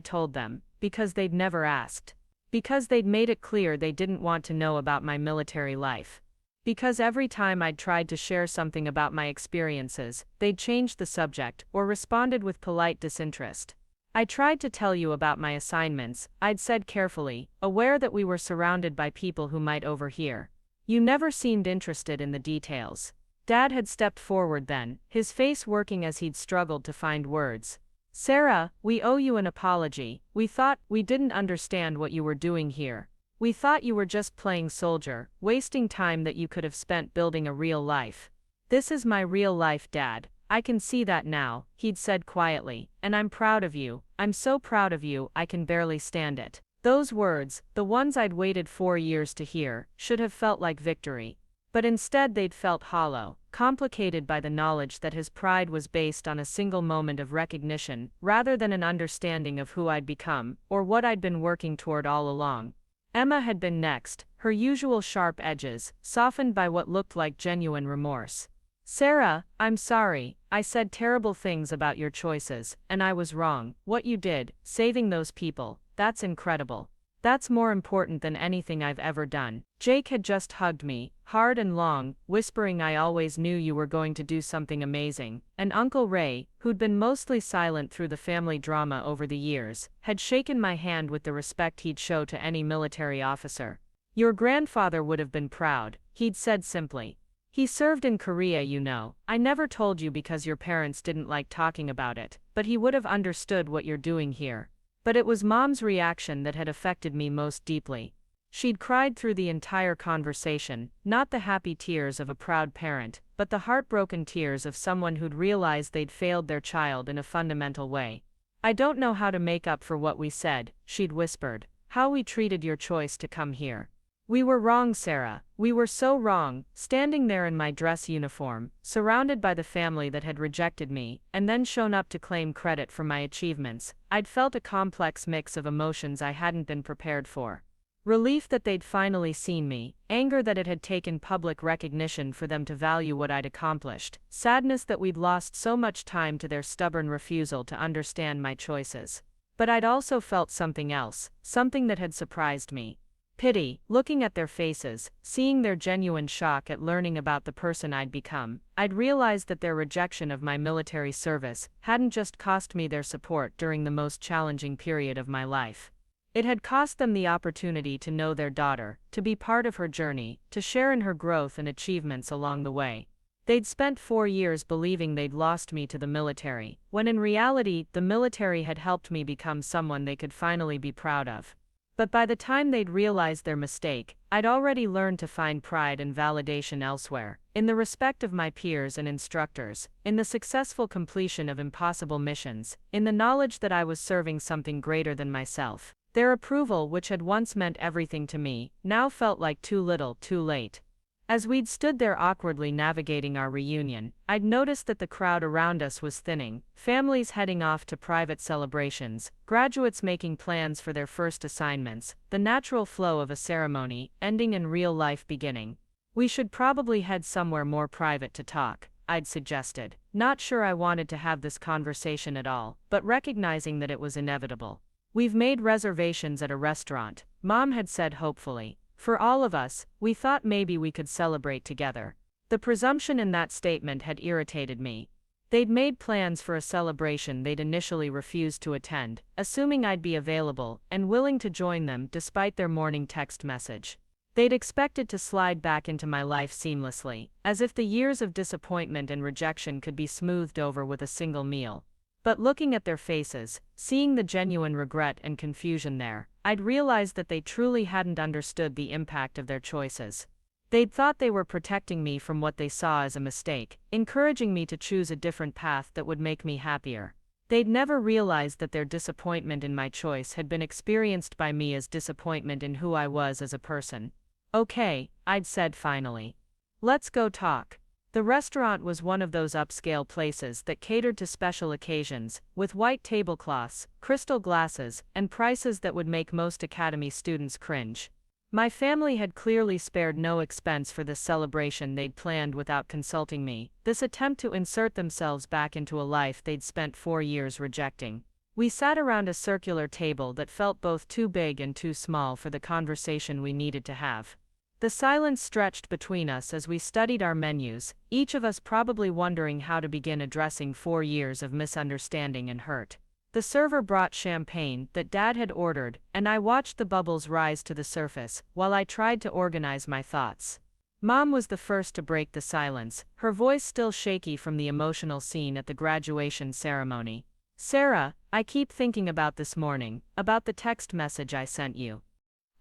told them? Because they'd never asked. Because they'd made it clear they didn't want to know about my military life. Because every time I'd tried to share something about my experiences, they'd changed the subject or responded with polite disinterest. "I tried to tell you about my assignments," I'd said carefully, aware that we were surrounded by people who might overhear. "You never seemed interested in the details." Dad had stepped forward then, his face working as he'd struggled to find words. "Sarah, we owe you an apology. We didn't understand what you were doing here. We thought you were just playing soldier, wasting time that you could have spent building a real life." "This is my real life, Dad. I can see that now," he'd said quietly, "and I'm proud of you. I'm so proud of you, I can barely stand it." Those words, the ones I'd waited 4 years to hear, should have felt like victory. But instead they'd felt hollow, complicated by the knowledge that his pride was based on a single moment of recognition, rather than an understanding of who I'd become, or what I'd been working toward all along. Emma had been next, her usual sharp edges, softened by what looked like genuine remorse. "Sarah, I'm sorry. I said terrible things about your choices, and I was wrong. What you did, saving those people, that's incredible. That's more important than anything I've ever done." Jake had just hugged me, hard and long, whispering, "I always knew you were going to do something amazing," and Uncle Ray, who'd been mostly silent through the family drama over the years, had shaken my hand with the respect he'd show to any military officer. "Your grandfather would have been proud," he'd said simply. "He served in Korea, you know. I never told you because your parents didn't like talking about it, but he would have understood what you're doing here." But it was Mom's reaction that had affected me most deeply. She'd cried through the entire conversation, not the happy tears of a proud parent, but the heartbroken tears of someone who'd realized they'd failed their child in a fundamental way. "I don't know how to make up for what we said," she'd whispered, "how we treated your choice to come here. We were wrong, Sarah. We were so wrong." Standing there in my dress uniform, surrounded by the family that had rejected me, and then shown up to claim credit for my achievements, I'd felt a complex mix of emotions I hadn't been prepared for. Relief that they'd finally seen me, anger that it had taken public recognition for them to value what I'd accomplished, sadness that we'd lost so much time to their stubborn refusal to understand my choices. But I'd also felt something else, something that had surprised me. Pity, looking at their faces, seeing their genuine shock at learning about the person I'd become. I'd realized that their rejection of my military service hadn't just cost me their support during the most challenging period of my life. It had cost them the opportunity to know their daughter, to be part of her journey, to share in her growth and achievements along the way. They'd spent 4 years believing they'd lost me to the military, when in reality, the military had helped me become someone they could finally be proud of. But by the time they'd realized their mistake, I'd already learned to find pride and validation elsewhere, in the respect of my peers and instructors, in the successful completion of impossible missions, in the knowledge that I was serving something greater than myself. Their approval, which had once meant everything to me, now felt like too little, too late. As we'd stood there awkwardly navigating our reunion, I'd noticed that the crowd around us was thinning, families heading off to private celebrations, graduates making plans for their first assignments, the natural flow of a ceremony, ending and real life beginning. "We should probably head somewhere more private to talk," I'd suggested, not sure I wanted to have this conversation at all, but recognizing that it was inevitable. "We've made reservations at a restaurant," Mom had said hopefully. "For all of us, we thought maybe we could celebrate together." The presumption in that statement had irritated me. They'd made plans for a celebration they'd initially refused to attend, assuming I'd be available and willing to join them despite their morning text message. They'd expected to slide back into my life seamlessly, as if the years of disappointment and rejection could be smoothed over with a single meal. But looking at their faces, seeing the genuine regret and confusion there, I'd realized that they truly hadn't understood the impact of their choices. They'd thought they were protecting me from what they saw as a mistake, encouraging me to choose a different path that would make me happier. They'd never realized that their disappointment in my choice had been experienced by me as disappointment in who I was as a person. Okay, I'd said finally. Let's go talk. The restaurant was one of those upscale places that catered to special occasions, with white tablecloths, crystal glasses, and prices that would make most academy students cringe. My family had clearly spared no expense for this celebration they'd planned without consulting me, this attempt to insert themselves back into a life they'd spent 4 years rejecting. We sat around a circular table that felt both too big and too small for the conversation we needed to have. The silence stretched between us as we studied our menus, each of us probably wondering how to begin addressing 4 years of misunderstanding and hurt. The server brought champagne that Dad had ordered, and I watched the bubbles rise to the surface while I tried to organize my thoughts. Mom was the first to break the silence, her voice still shaky from the emotional scene at the graduation ceremony. Sarah, I keep thinking about this morning, about the text message I sent you.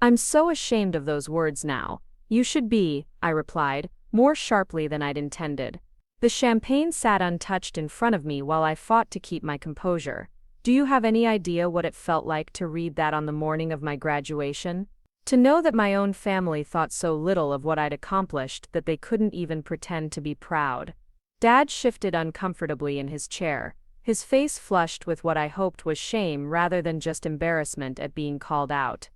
I'm so ashamed of those words now. You should be, I replied, more sharply than I'd intended. The champagne sat untouched in front of me while I fought to keep my composure. Do you have any idea what it felt like to read that on the morning of my graduation? To know that my own family thought so little of what I'd accomplished that they couldn't even pretend to be proud. Dad shifted uncomfortably in his chair, his face flushed with what I hoped was shame rather than just embarrassment at being called out.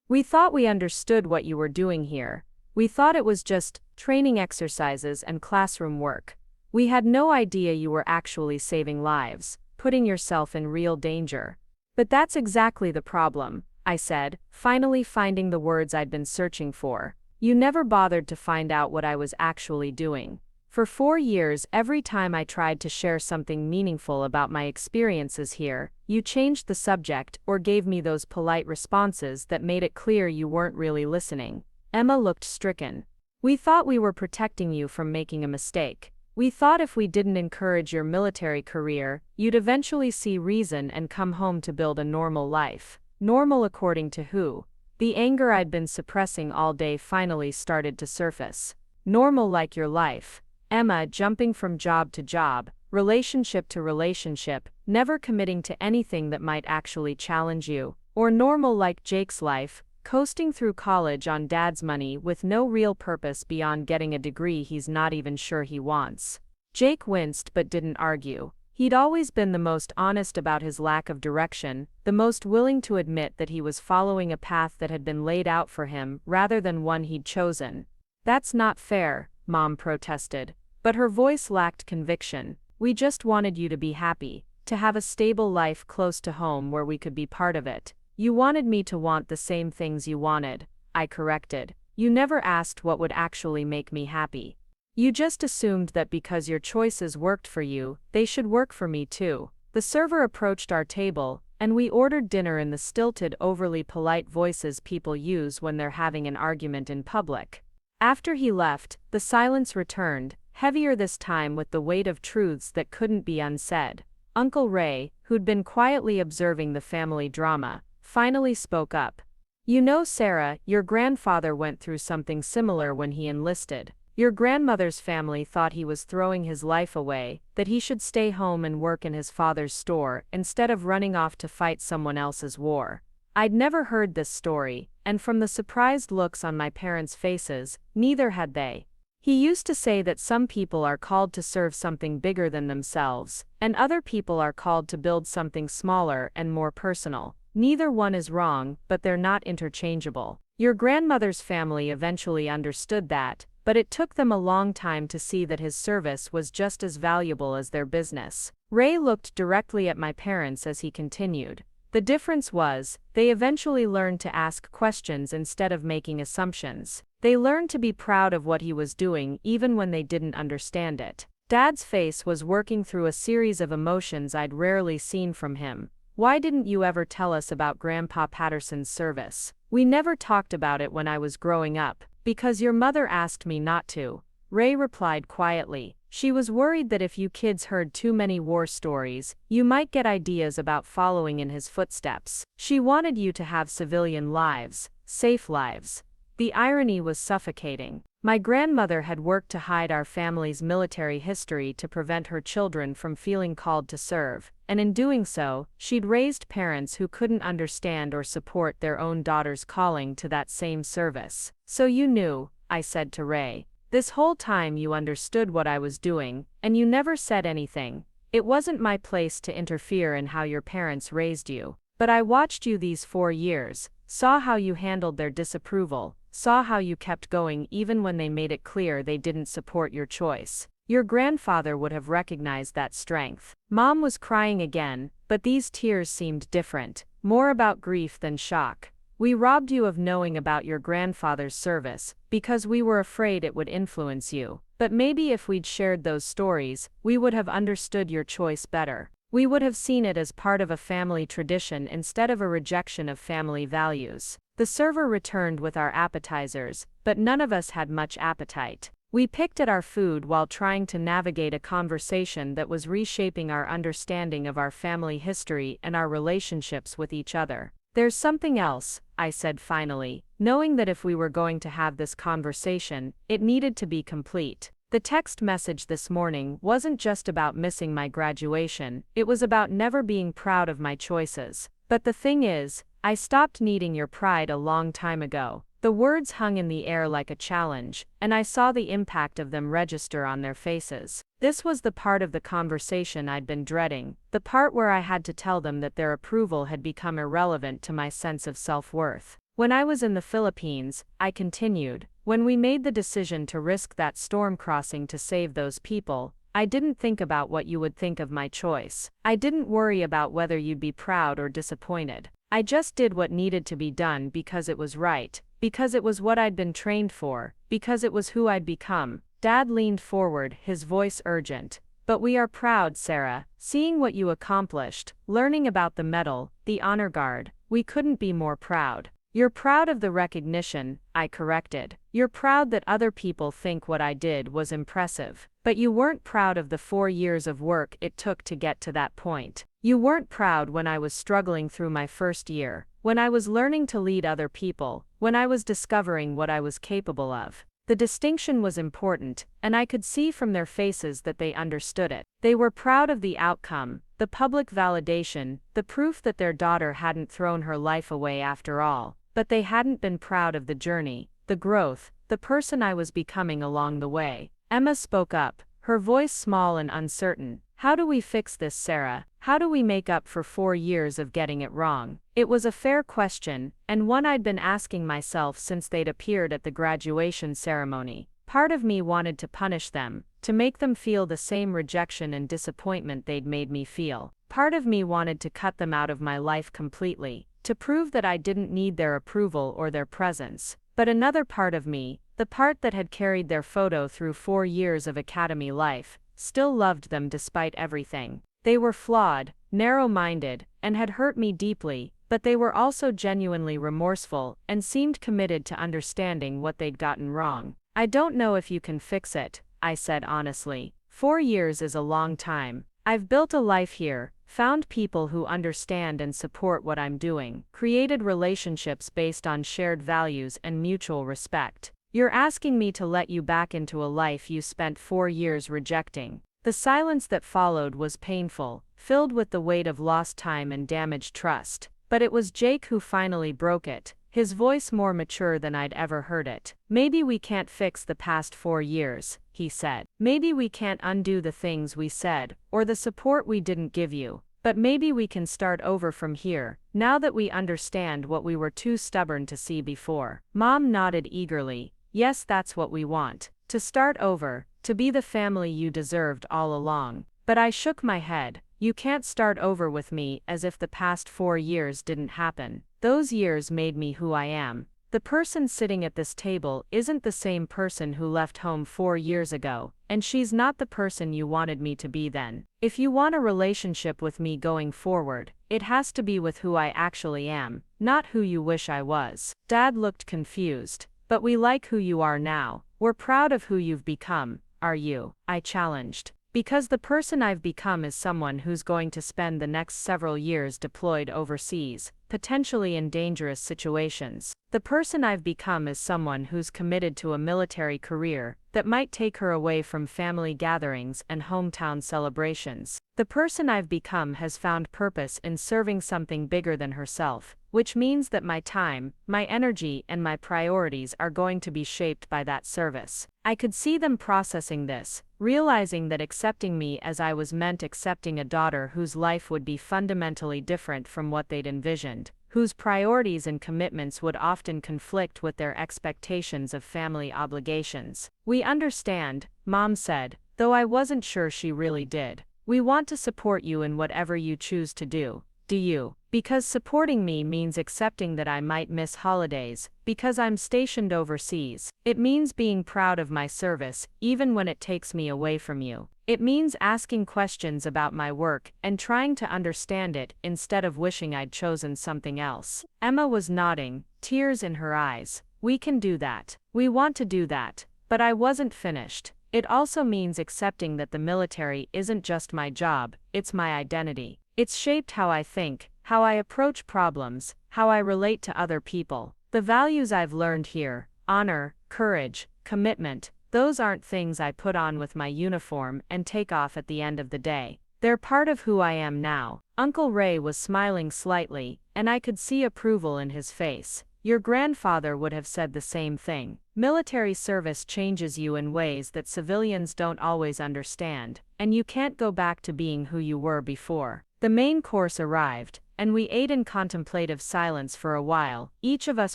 We thought we understood what you were doing here. We thought it was just training exercises and classroom work. We had no idea you were actually saving lives, putting yourself in real danger. But that's exactly the problem, I said, finally finding the words I'd been searching for. You never bothered to find out what I was actually doing. For 4 years, every time I tried to share something meaningful about my experiences here, you changed the subject or gave me those polite responses that made it clear you weren't really listening. Emma looked stricken. We thought we were protecting you from making a mistake. We thought if we didn't encourage your military career, you'd eventually see reason and come home to build a normal life. Normal according to who? The anger I'd been suppressing all day finally started to surface. Normal like your life. Emma jumping from job to job, relationship to relationship, never committing to anything that might actually challenge you. Or normal like Jake's life, coasting through college on Dad's money with no real purpose beyond getting a degree he's not even sure he wants. Jake winced but didn't argue. He'd always been the most honest about his lack of direction, the most willing to admit that he was following a path that had been laid out for him rather than one he'd chosen. That's not fair, Mom protested, but her voice lacked conviction. We just wanted you to be happy, to have a stable life close to home where we could be part of it. You wanted me to want the same things you wanted, I corrected. You never asked what would actually make me happy. You just assumed that because your choices worked for you, they should work for me too. The server approached our table, and we ordered dinner in the stilted, overly polite voices people use when they're having an argument in public. After he left, the silence returned, heavier this time with the weight of truths that couldn't be unsaid. Uncle Ray, who'd been quietly observing the family drama, finally spoke up. You know, Sarah, your grandfather went through something similar when he enlisted. Your grandmother's family thought he was throwing his life away, that he should stay home and work in his father's store instead of running off to fight someone else's war. I'd never heard this story, and from the surprised looks on my parents' faces, neither had they. He used to say that some people are called to serve something bigger than themselves, and other people are called to build something smaller and more personal. Neither one is wrong, but they're not interchangeable. Your grandmother's family eventually understood that, but it took them a long time to see that his service was just as valuable as their business. Ray looked directly at my parents as he continued. The difference was, they eventually learned to ask questions instead of making assumptions. They learned to be proud of what he was doing even when they didn't understand it. Dad's face was working through a series of emotions I'd rarely seen from him. Why didn't you ever tell us about Grandpa Patterson's service? We never talked about it when I was growing up, because your mother asked me not to. Ray replied quietly. She was worried that if you kids heard too many war stories, you might get ideas about following in his footsteps. She wanted you to have civilian lives, safe lives. The irony was suffocating. My grandmother had worked to hide our family's military history to prevent her children from feeling called to serve, and in doing so, she'd raised parents who couldn't understand or support their own daughter's calling to that same service. "So you knew," I said to Ray. "This whole time you understood what I was doing, and you never said anything. It wasn't my place to interfere in how your parents raised you. But I watched you these 4 years, saw how you handled their disapproval, saw how you kept going even when they made it clear they didn't support your choice. Your grandfather would have recognized that strength." Mom was crying again, but these tears seemed different, more about grief than shock. "We robbed you of knowing about your grandfather's service, because we were afraid it would influence you. But maybe if we'd shared those stories, we would have understood your choice better. We would have seen it as part of a family tradition instead of a rejection of family values." The server returned with our appetizers, but none of us had much appetite. We picked at our food while trying to navigate a conversation that was reshaping our understanding of our family history and our relationships with each other. "There's something else," I said finally, knowing that if we were going to have this conversation, it needed to be complete. "The text message this morning wasn't just about missing my graduation, it was about never being proud of my choices. But the thing is, I stopped needing your pride a long time ago." The words hung in the air like a challenge, and I saw the impact of them register on their faces. This was the part of the conversation I'd been dreading, the part where I had to tell them that their approval had become irrelevant to my sense of self-worth. "When I was in the Philippines," I continued, "when we made the decision to risk that storm crossing to save those people, I didn't think about what you would think of my choice. I didn't worry about whether you'd be proud or disappointed. I just did what needed to be done because it was right, because it was what I'd been trained for, because it was who I'd become." Dad leaned forward, his voice urgent. "But we are proud, Sarah, seeing what you accomplished, learning about the medal, the honor guard. We couldn't be more proud." "You're proud of the recognition," I corrected. "You're proud that other people think what I did was impressive. But you weren't proud of the 4 years of work it took to get to that point. You weren't proud when I was struggling through my first year, when I was learning to lead other people, when I was discovering what I was capable of." The distinction was important, and I could see from their faces that they understood it. They were proud of the outcome, the public validation, the proof that their daughter hadn't thrown her life away after all. But they hadn't been proud of the journey, the growth, the person I was becoming along the way. Emma spoke up, her voice small and uncertain. "How do we fix this, Sarah? How do we make up for 4 years of getting it wrong?" It was a fair question, and one I'd been asking myself since they'd appeared at the graduation ceremony. Part of me wanted to punish them, to make them feel the same rejection and disappointment they'd made me feel. Part of me wanted to cut them out of my life completely, to prove that I didn't need their approval or their presence. But another part of me, the part that had carried their photo through 4 years of academy life, still loved them despite everything. They were flawed, narrow-minded, and had hurt me deeply, but they were also genuinely remorseful and seemed committed to understanding what they'd gotten wrong. "I don't know if you can fix it," I said honestly. 4 years is a long time. I've built a life here, found people who understand and support what I'm doing, created relationships based on shared values and mutual respect. You're asking me to let you back into a life you spent 4 years rejecting." The silence that followed was painful, filled with the weight of lost time and damaged trust. But it was Jake who finally broke it, his voice more mature than I'd ever heard it. "Maybe we can't fix the past 4 years," he said. "Maybe we can't undo the things we said, or the support we didn't give you. But maybe we can start over from here, now that we understand what we were too stubborn to see before." Mom nodded eagerly. "Yes, that's what we want. To start over, to be the family you deserved all along." But I shook my head. "You can't start over with me as if the past 4 years didn't happen. Those years made me who I am. The person sitting at this table isn't the same person who left home 4 years ago, and she's not the person you wanted me to be then. If you want a relationship with me going forward, it has to be with who I actually am, not who you wish I was." Dad looked confused. "But we like who you are now. We're proud of who you've become, are you?" I challenged. "Because the person I've become is someone who's going to spend the next several years deployed overseas, potentially in dangerous situations. The person I've become is someone who's committed to a military career that might take her away from family gatherings and hometown celebrations. The person I've become has found purpose in serving something bigger than herself, which means that my time, my energy, and my priorities are going to be shaped by that service. I could see them processing this, realizing that accepting me as I was meant accepting a daughter whose life would be fundamentally different from what they'd envisioned, whose priorities and commitments would often conflict with their expectations of family obligations. "We understand," Mom said, though I wasn't sure she really did. "We want to support you in whatever you choose to do. Do you?" Because supporting me means accepting that I might miss holidays, because I'm stationed overseas. It means being proud of my service, even when it takes me away from you. It means asking questions about my work and trying to understand it instead of wishing I'd chosen something else. Emma was nodding, tears in her eyes. "We can do that. We want to do that." But I wasn't finished. It also means accepting that the military isn't just my job, it's my identity. It's shaped how I think, how I approach problems, how I relate to other people. The values I've learned here, honor, courage, commitment, those aren't things I put on with my uniform and take off at the end of the day. They're part of who I am now. Uncle Ray was smiling slightly, and I could see approval in his face. "Your grandfather would have said the same thing. Military service changes you in ways that civilians don't always understand, and you can't go back to being who you were before." The main course arrived, and we ate in contemplative silence for a while, each of us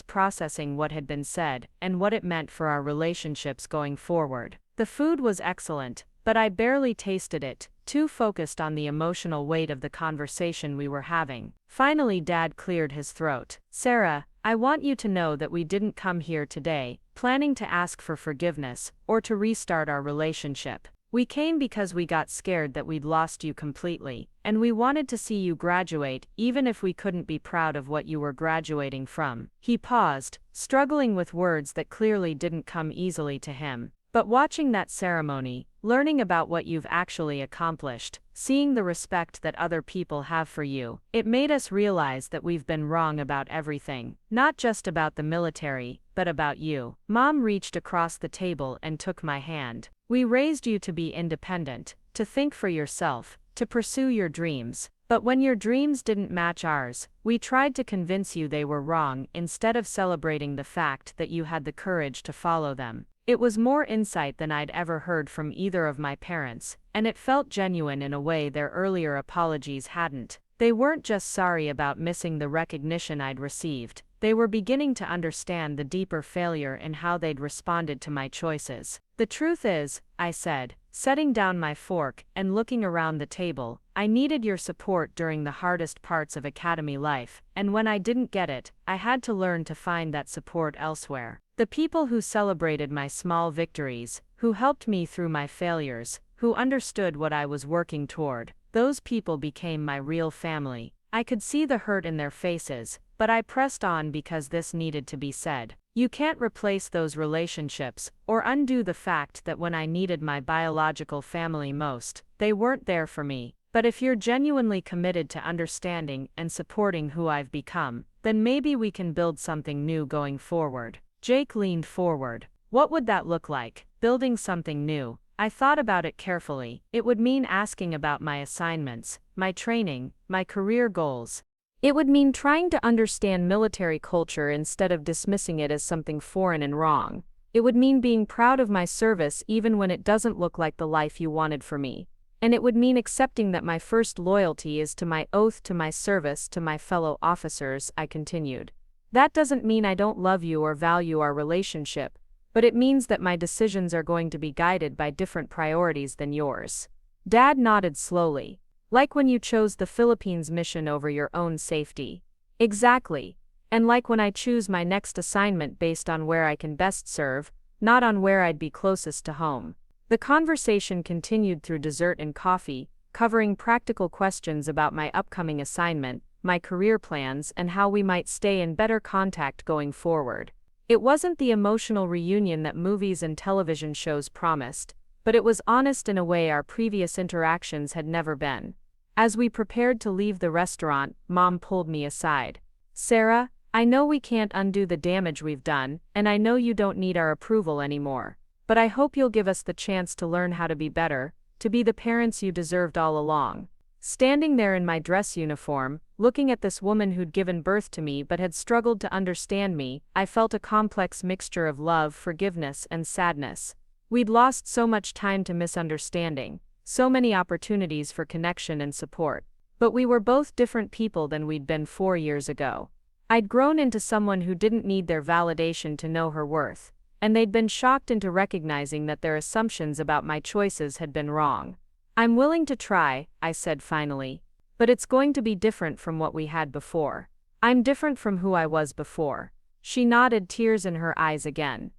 processing what had been said and what it meant for our relationships going forward. The food was excellent, but I barely tasted it, too focused on the emotional weight of the conversation we were having. Finally, Dad cleared his throat. "Sarah, I want you to know that we didn't come here today, planning to ask for forgiveness, or to restart our relationship. We came because we got scared that we'd lost you completely, and we wanted to see you graduate even if we couldn't be proud of what you were graduating from." He paused, struggling with words that clearly didn't come easily to him. "But watching that ceremony, learning about what you've actually accomplished, seeing the respect that other people have for you, it made us realize that we've been wrong about everything. Not just about the military, but about you." Mom reached across the table and took my hand. "We raised you to be independent, to think for yourself, to pursue your dreams. But when your dreams didn't match ours, we tried to convince you they were wrong instead of celebrating the fact that you had the courage to follow them." It was more insight than I'd ever heard from either of my parents, and it felt genuine in a way their earlier apologies hadn't. They weren't just sorry about missing the recognition I'd received, they were beginning to understand the deeper failure in how they'd responded to my choices. "The truth is," I said, setting down my fork and looking around the table, "I needed your support during the hardest parts of academy life, and when I didn't get it, I had to learn to find that support elsewhere. The people who celebrated my small victories, who helped me through my failures, who understood what I was working toward, those people became my real family." I could see the hurt in their faces, but I pressed on because this needed to be said. "You can't replace those relationships, or undo the fact that when I needed my biological family most, they weren't there for me. But if you're genuinely committed to understanding and supporting who I've become, then maybe we can build something new going forward." Jake leaned forward. "What would that look like, building something new?" I thought about it carefully. It would mean asking about my assignments, my training, my career goals. It would mean trying to understand military culture instead of dismissing it as something foreign and wrong. It would mean being proud of my service even when it doesn't look like the life you wanted for me. And it would mean accepting that my first loyalty is to my oath to my service to my fellow officers, I continued. "That doesn't mean I don't love you or value our relationship, but it means that my decisions are going to be guided by different priorities than yours." Dad nodded slowly. "Like when you chose the Philippines mission over your own safety." "Exactly. And like when I choose my next assignment based on where I can best serve, not on where I'd be closest to home." The conversation continued through dessert and coffee, covering practical questions about my upcoming assignment, my career plans, and how we might stay in better contact going forward. It wasn't the emotional reunion that movies and television shows promised, but it was honest in a way our previous interactions had never been. As we prepared to leave the restaurant, Mom pulled me aside. Sarah, I know we can't undo the damage we've done, and I know you don't need our approval anymore. But I hope you'll give us the chance to learn how to be better, to be the parents you deserved all along. Standing there in my dress uniform, looking at this woman who'd given birth to me but had struggled to understand me, I felt a complex mixture of love, forgiveness, and sadness. We'd lost so much time to misunderstanding, so many opportunities for connection and support. But we were both different people than we'd been 4 years ago. I'd grown into someone who didn't need their validation to know her worth, and they'd been shocked into recognizing that their assumptions about my choices had been wrong. I'm willing to try, I said finally. But it's going to be different from what we had before. I'm different from who I was before. She nodded, tears in her eyes again.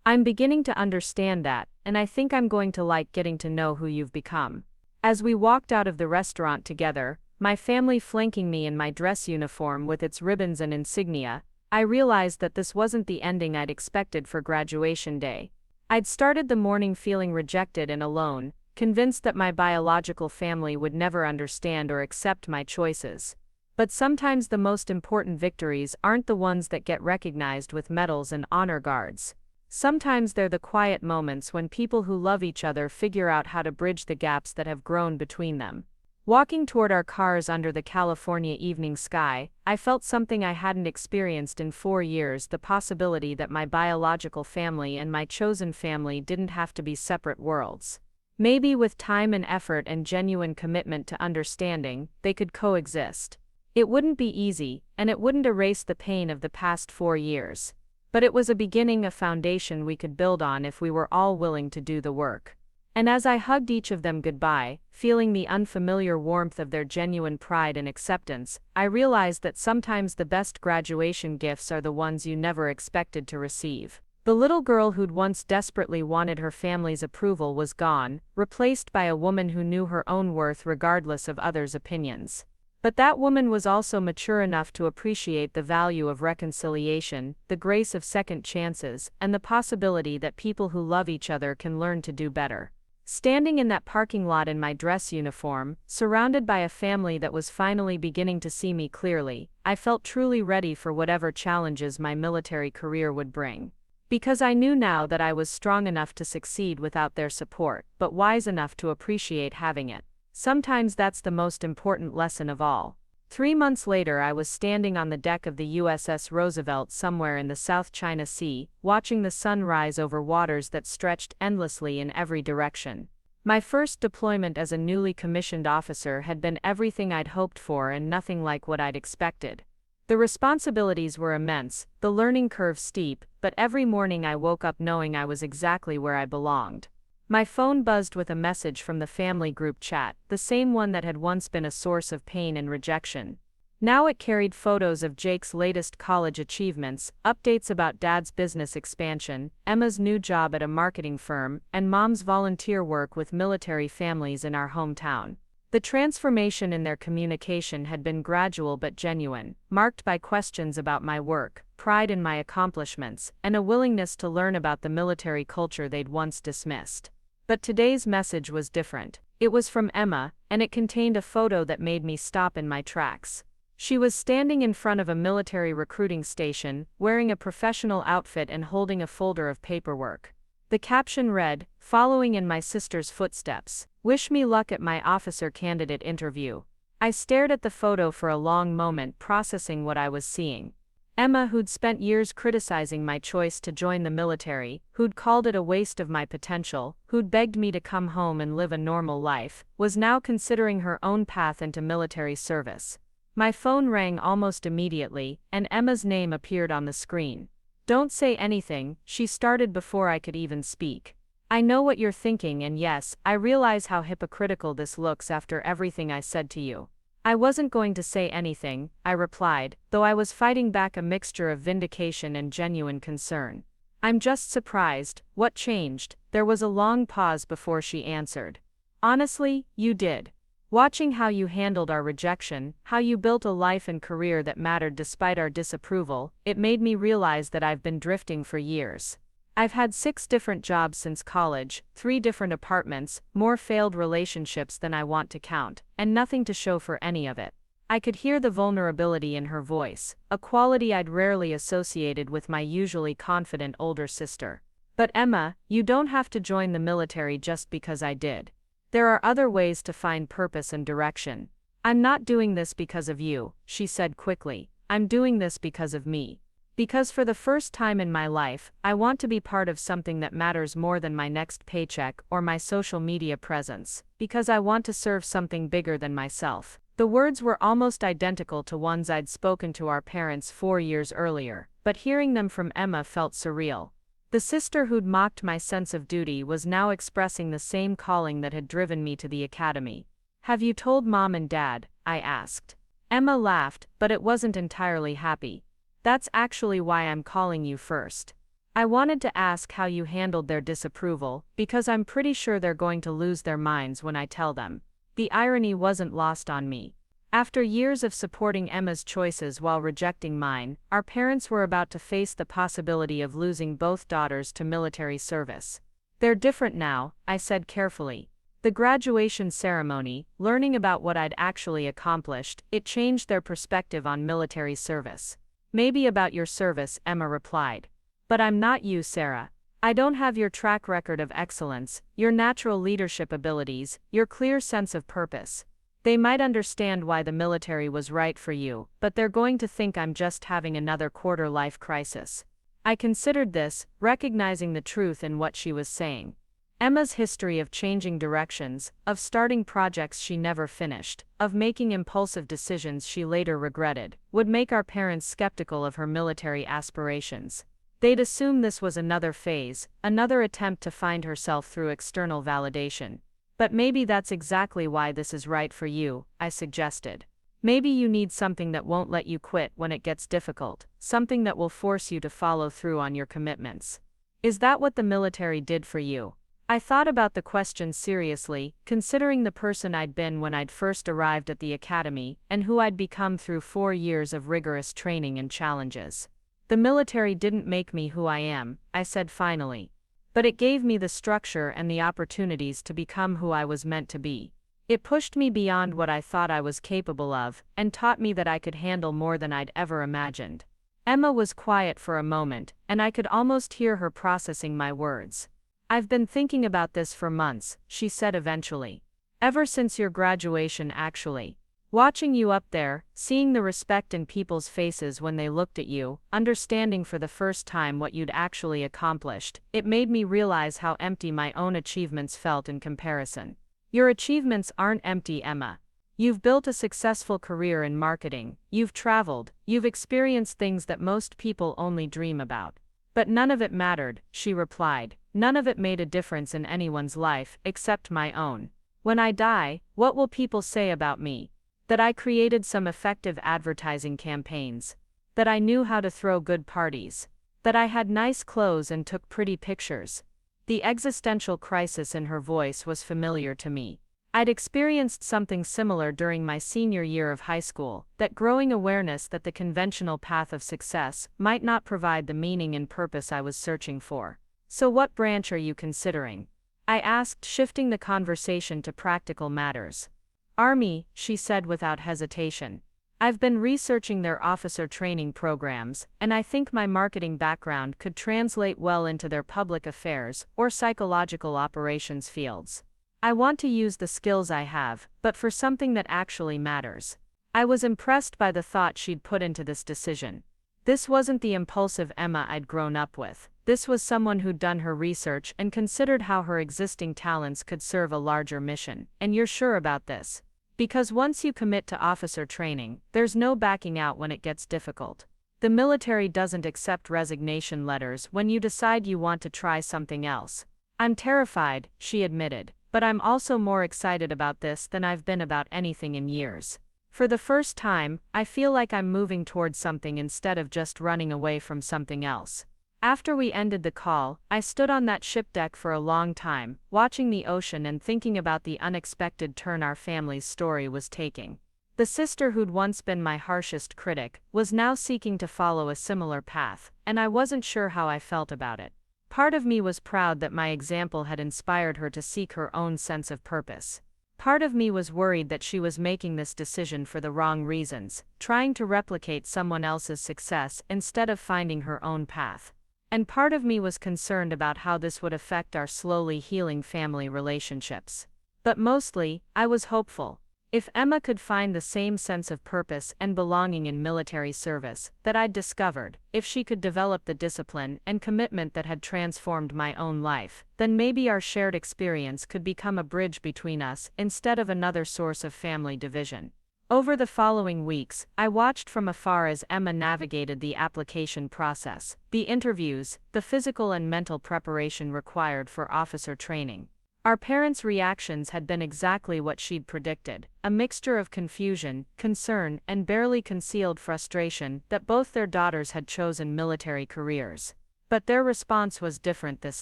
I'm beginning to understand that, and I think I'm going to like getting to know who you've become. As we walked out of the restaurant together, my family flanking me in my dress uniform with its ribbons and insignia, I realized that this wasn't the ending I'd expected for graduation day. I'd started the morning feeling rejected and alone, convinced that my biological family would never understand or accept my choices. But sometimes the most important victories aren't the ones that get recognized with medals and honor guards. Sometimes they're the quiet moments when people who love each other figure out how to bridge the gaps that have grown between them. Walking toward our cars under the California evening sky, I felt something I hadn't experienced in 4 years: the possibility that my biological family and my chosen family didn't have to be separate worlds. Maybe with time and effort and genuine commitment to understanding, they could coexist. It wouldn't be easy, and it wouldn't erase the pain of the past 4 years. But it was a beginning, a foundation we could build on if we were all willing to do the work. And as I hugged each of them goodbye, feeling the unfamiliar warmth of their genuine pride and acceptance, I realized that sometimes the best graduation gifts are the ones you never expected to receive. The little girl who'd once desperately wanted her family's approval was gone, replaced by a woman who knew her own worth regardless of others' opinions. But that woman was also mature enough to appreciate the value of reconciliation, the grace of second chances, and the possibility that people who love each other can learn to do better. Standing in that parking lot in my dress uniform, surrounded by a family that was finally beginning to see me clearly, I felt truly ready for whatever challenges my military career would bring. Because I knew now that I was strong enough to succeed without their support, but wise enough to appreciate having it. Sometimes that's the most important lesson of all. 3 months later, I was standing on the deck of the USS Roosevelt somewhere in the South China Sea, watching the sun rise over waters that stretched endlessly in every direction. My first deployment as a newly commissioned officer had been everything I'd hoped for and nothing like what I'd expected. The responsibilities were immense, the learning curve steep, but every morning I woke up knowing I was exactly where I belonged. My phone buzzed with a message from the family group chat, the same one that had once been a source of pain and rejection. Now it carried photos of Jake's latest college achievements, updates about Dad's business expansion, Emma's new job at a marketing firm, and Mom's volunteer work with military families in our hometown. The transformation in their communication had been gradual but genuine, marked by questions about my work, pride in my accomplishments, and a willingness to learn about the military culture they'd once dismissed. But today's message was different. It was from Emma, and it contained a photo that made me stop in my tracks. She was standing in front of a military recruiting station, wearing a professional outfit and holding a folder of paperwork. The caption read, "Following in my sister's footsteps. Wish me luck at my officer candidate interview." I stared at the photo for a long moment, processing what I was seeing. Emma, who'd spent years criticizing my choice to join the military, who'd called it a waste of my potential, who'd begged me to come home and live a normal life, was now considering her own path into military service. My phone rang almost immediately, and Emma's name appeared on the screen. "Don't say anything," she started before I could even speak. "I know what you're thinking, and yes, I realize how hypocritical this looks after everything I said to you." "I wasn't going to say anything," I replied, though I was fighting back a mixture of vindication and genuine concern. "I'm just surprised. What changed?" There was a long pause before she answered. "Honestly, you did. Watching how you handled our rejection, how you built a life and career that mattered despite our disapproval, it made me realize that I've been drifting for years. I've had 6 different jobs since college, 3 different apartments, more failed relationships than I want to count, and nothing to show for any of it. I could hear the vulnerability in her voice, a quality I'd rarely associated with my usually confident older sister. But Emma, you don't have to join the military just because I did. There are other ways to find purpose and direction. I'm not doing this because of you, she said quickly. I'm doing this because of me. Because for the first time in my life, I want to be part of something that matters more than my next paycheck or my social media presence. Because I want to serve something bigger than myself. The words were almost identical to ones I'd spoken to our parents 4 years earlier, but hearing them from Emma felt surreal. The sister who'd mocked my sense of duty was now expressing the same calling that had driven me to the academy. Have you told Mom and Dad? I asked. Emma laughed, but it wasn't entirely happy. That's actually why I'm calling you first. I wanted to ask how you handled their disapproval, because I'm pretty sure they're going to lose their minds when I tell them. The irony wasn't lost on me. After years of supporting Emma's choices while rejecting mine, our parents were about to face the possibility of losing both daughters to military service. They're different now, I said carefully. The graduation ceremony, learning about what I'd actually accomplished, it changed their perspective on military service. Maybe about your service, Emma replied. But I'm not you, Sarah. I don't have your track record of excellence, your natural leadership abilities, your clear sense of purpose. They might understand why the military was right for you, but they're going to think I'm just having another quarter-life crisis. I considered this, recognizing the truth in what she was saying. Emma's history of changing directions, of starting projects she never finished, of making impulsive decisions she later regretted, would make our parents skeptical of her military aspirations. They'd assume this was another phase, another attempt to find herself through external validation. But maybe that's exactly why this is right for you, I suggested. Maybe you need something that won't let you quit when it gets difficult, something that will force you to follow through on your commitments. Is that what the military did for you? I thought about the question seriously, considering the person I'd been when I'd first arrived at the academy, and who I'd become through 4 years of rigorous training and challenges. The military didn't make me who I am, I said finally. But it gave me the structure and the opportunities to become who I was meant to be. It pushed me beyond what I thought I was capable of, and taught me that I could handle more than I'd ever imagined. Emma was quiet for a moment, and I could almost hear her processing my words. I've been thinking about this for months, she said eventually. Ever since your graduation, actually. Watching you up there, seeing the respect in people's faces when they looked at you, understanding for the first time what you'd actually accomplished, it made me realize how empty my own achievements felt in comparison. Your achievements aren't empty, Emma. You've built a successful career in marketing, you've traveled, you've experienced things that most people only dream about. But none of it mattered, she replied. None of it made a difference in anyone's life, except my own. When I die, what will people say about me? That I created some effective advertising campaigns. That I knew how to throw good parties. That I had nice clothes and took pretty pictures. The existential crisis in her voice was familiar to me. I'd experienced something similar during my senior year of high school, that growing awareness that the conventional path of success might not provide the meaning and purpose I was searching for. So what branch are you considering? I asked, shifting the conversation to practical matters. Army, she said without hesitation. I've been researching their officer training programs, and I think my marketing background could translate well into their public affairs or psychological operations fields. I want to use the skills I have, but for something that actually matters. I was impressed by the thought she'd put into this decision. This wasn't the impulsive Emma I'd grown up with. This was someone who'd done her research and considered how her existing talents could serve a larger mission. And you're sure about this? Because once you commit to officer training, there's no backing out when it gets difficult. The military doesn't accept resignation letters when you decide you want to try something else. I'm terrified, she admitted, but I'm also more excited about this than I've been about anything in years. For the first time, I feel like I'm moving towards something instead of just running away from something else. After we ended the call, I stood on that ship deck for a long time, watching the ocean and thinking about the unexpected turn our family's story was taking. The sister who'd once been my harshest critic was now seeking to follow a similar path, and I wasn't sure how I felt about it. Part of me was proud that my example had inspired her to seek her own sense of purpose. Part of me was worried that she was making this decision for the wrong reasons, trying to replicate someone else's success instead of finding her own path. And part of me was concerned about how this would affect our slowly healing family relationships. But mostly, I was hopeful. If Emma could find the same sense of purpose and belonging in military service that I'd discovered, if she could develop the discipline and commitment that had transformed my own life, then maybe our shared experience could become a bridge between us instead of another source of family division. Over the following weeks, I watched from afar as Emma navigated the application process, the interviews, the physical and mental preparation required for officer training. Our parents' reactions had been exactly what she'd predicted, a mixture of confusion, concern, and barely concealed frustration that both their daughters had chosen military careers. But their response was different this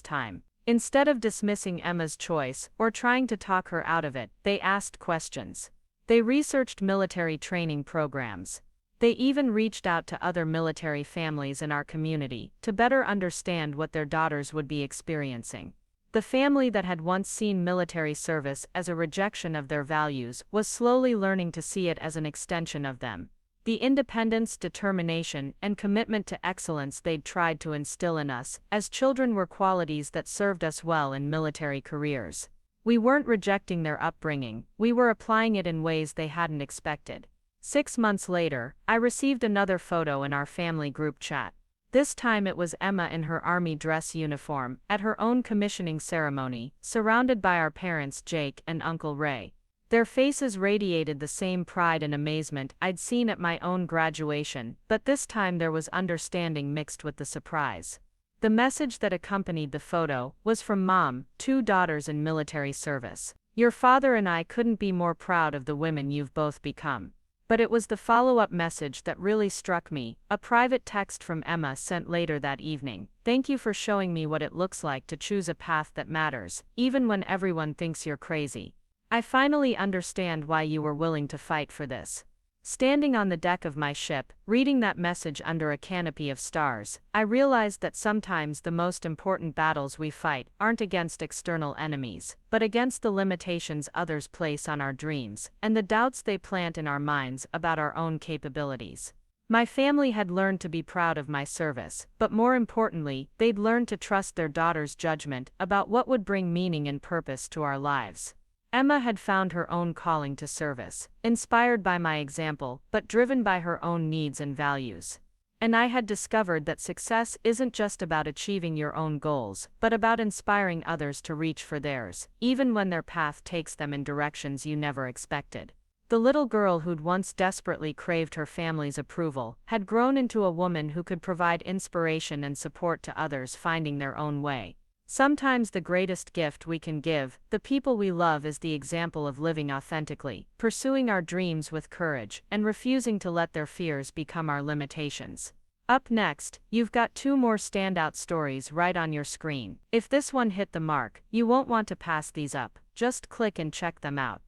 time. Instead of dismissing Emma's choice or trying to talk her out of it, they asked questions. They researched military training programs. They even reached out to other military families in our community to better understand what their daughters would be experiencing. The family that had once seen military service as a rejection of their values was slowly learning to see it as an extension of them. The independence, determination, and commitment to excellence they'd tried to instill in us as children were qualities that served us well in military careers. We weren't rejecting their upbringing, we were applying it in ways they hadn't expected. 6 months later, I received another photo in our family group chat. This time it was Emma in her army dress uniform, at her own commissioning ceremony, surrounded by our parents Jake and Uncle Ray. Their faces radiated the same pride and amazement I'd seen at my own graduation, but this time there was understanding mixed with the surprise. The message that accompanied the photo was from Mom, 2 daughters in military service. Your father and I couldn't be more proud of the women you've both become. But it was the follow-up message that really struck me, a private text from Emma sent later that evening. Thank you for showing me what it looks like to choose a path that matters, even when everyone thinks you're crazy. I finally understand why you were willing to fight for this. Standing on the deck of my ship, reading that message under a canopy of stars, I realized that sometimes the most important battles we fight aren't against external enemies, but against the limitations others place on our dreams, and the doubts they plant in our minds about our own capabilities. My family had learned to be proud of my service, but more importantly, they'd learned to trust their daughter's judgment about what would bring meaning and purpose to our lives. Emma had found her own calling to service, inspired by my example, but driven by her own needs and values. And I had discovered that success isn't just about achieving your own goals, but about inspiring others to reach for theirs, even when their path takes them in directions you never expected. The little girl who'd once desperately craved her family's approval had grown into a woman who could provide inspiration and support to others finding their own way. Sometimes the greatest gift we can give the people we love is the example of living authentically, pursuing our dreams with courage, and refusing to let their fears become our limitations. Up next, you've got 2 more standout stories right on your screen. If this one hit the mark, you won't want to pass these up, just click and check them out.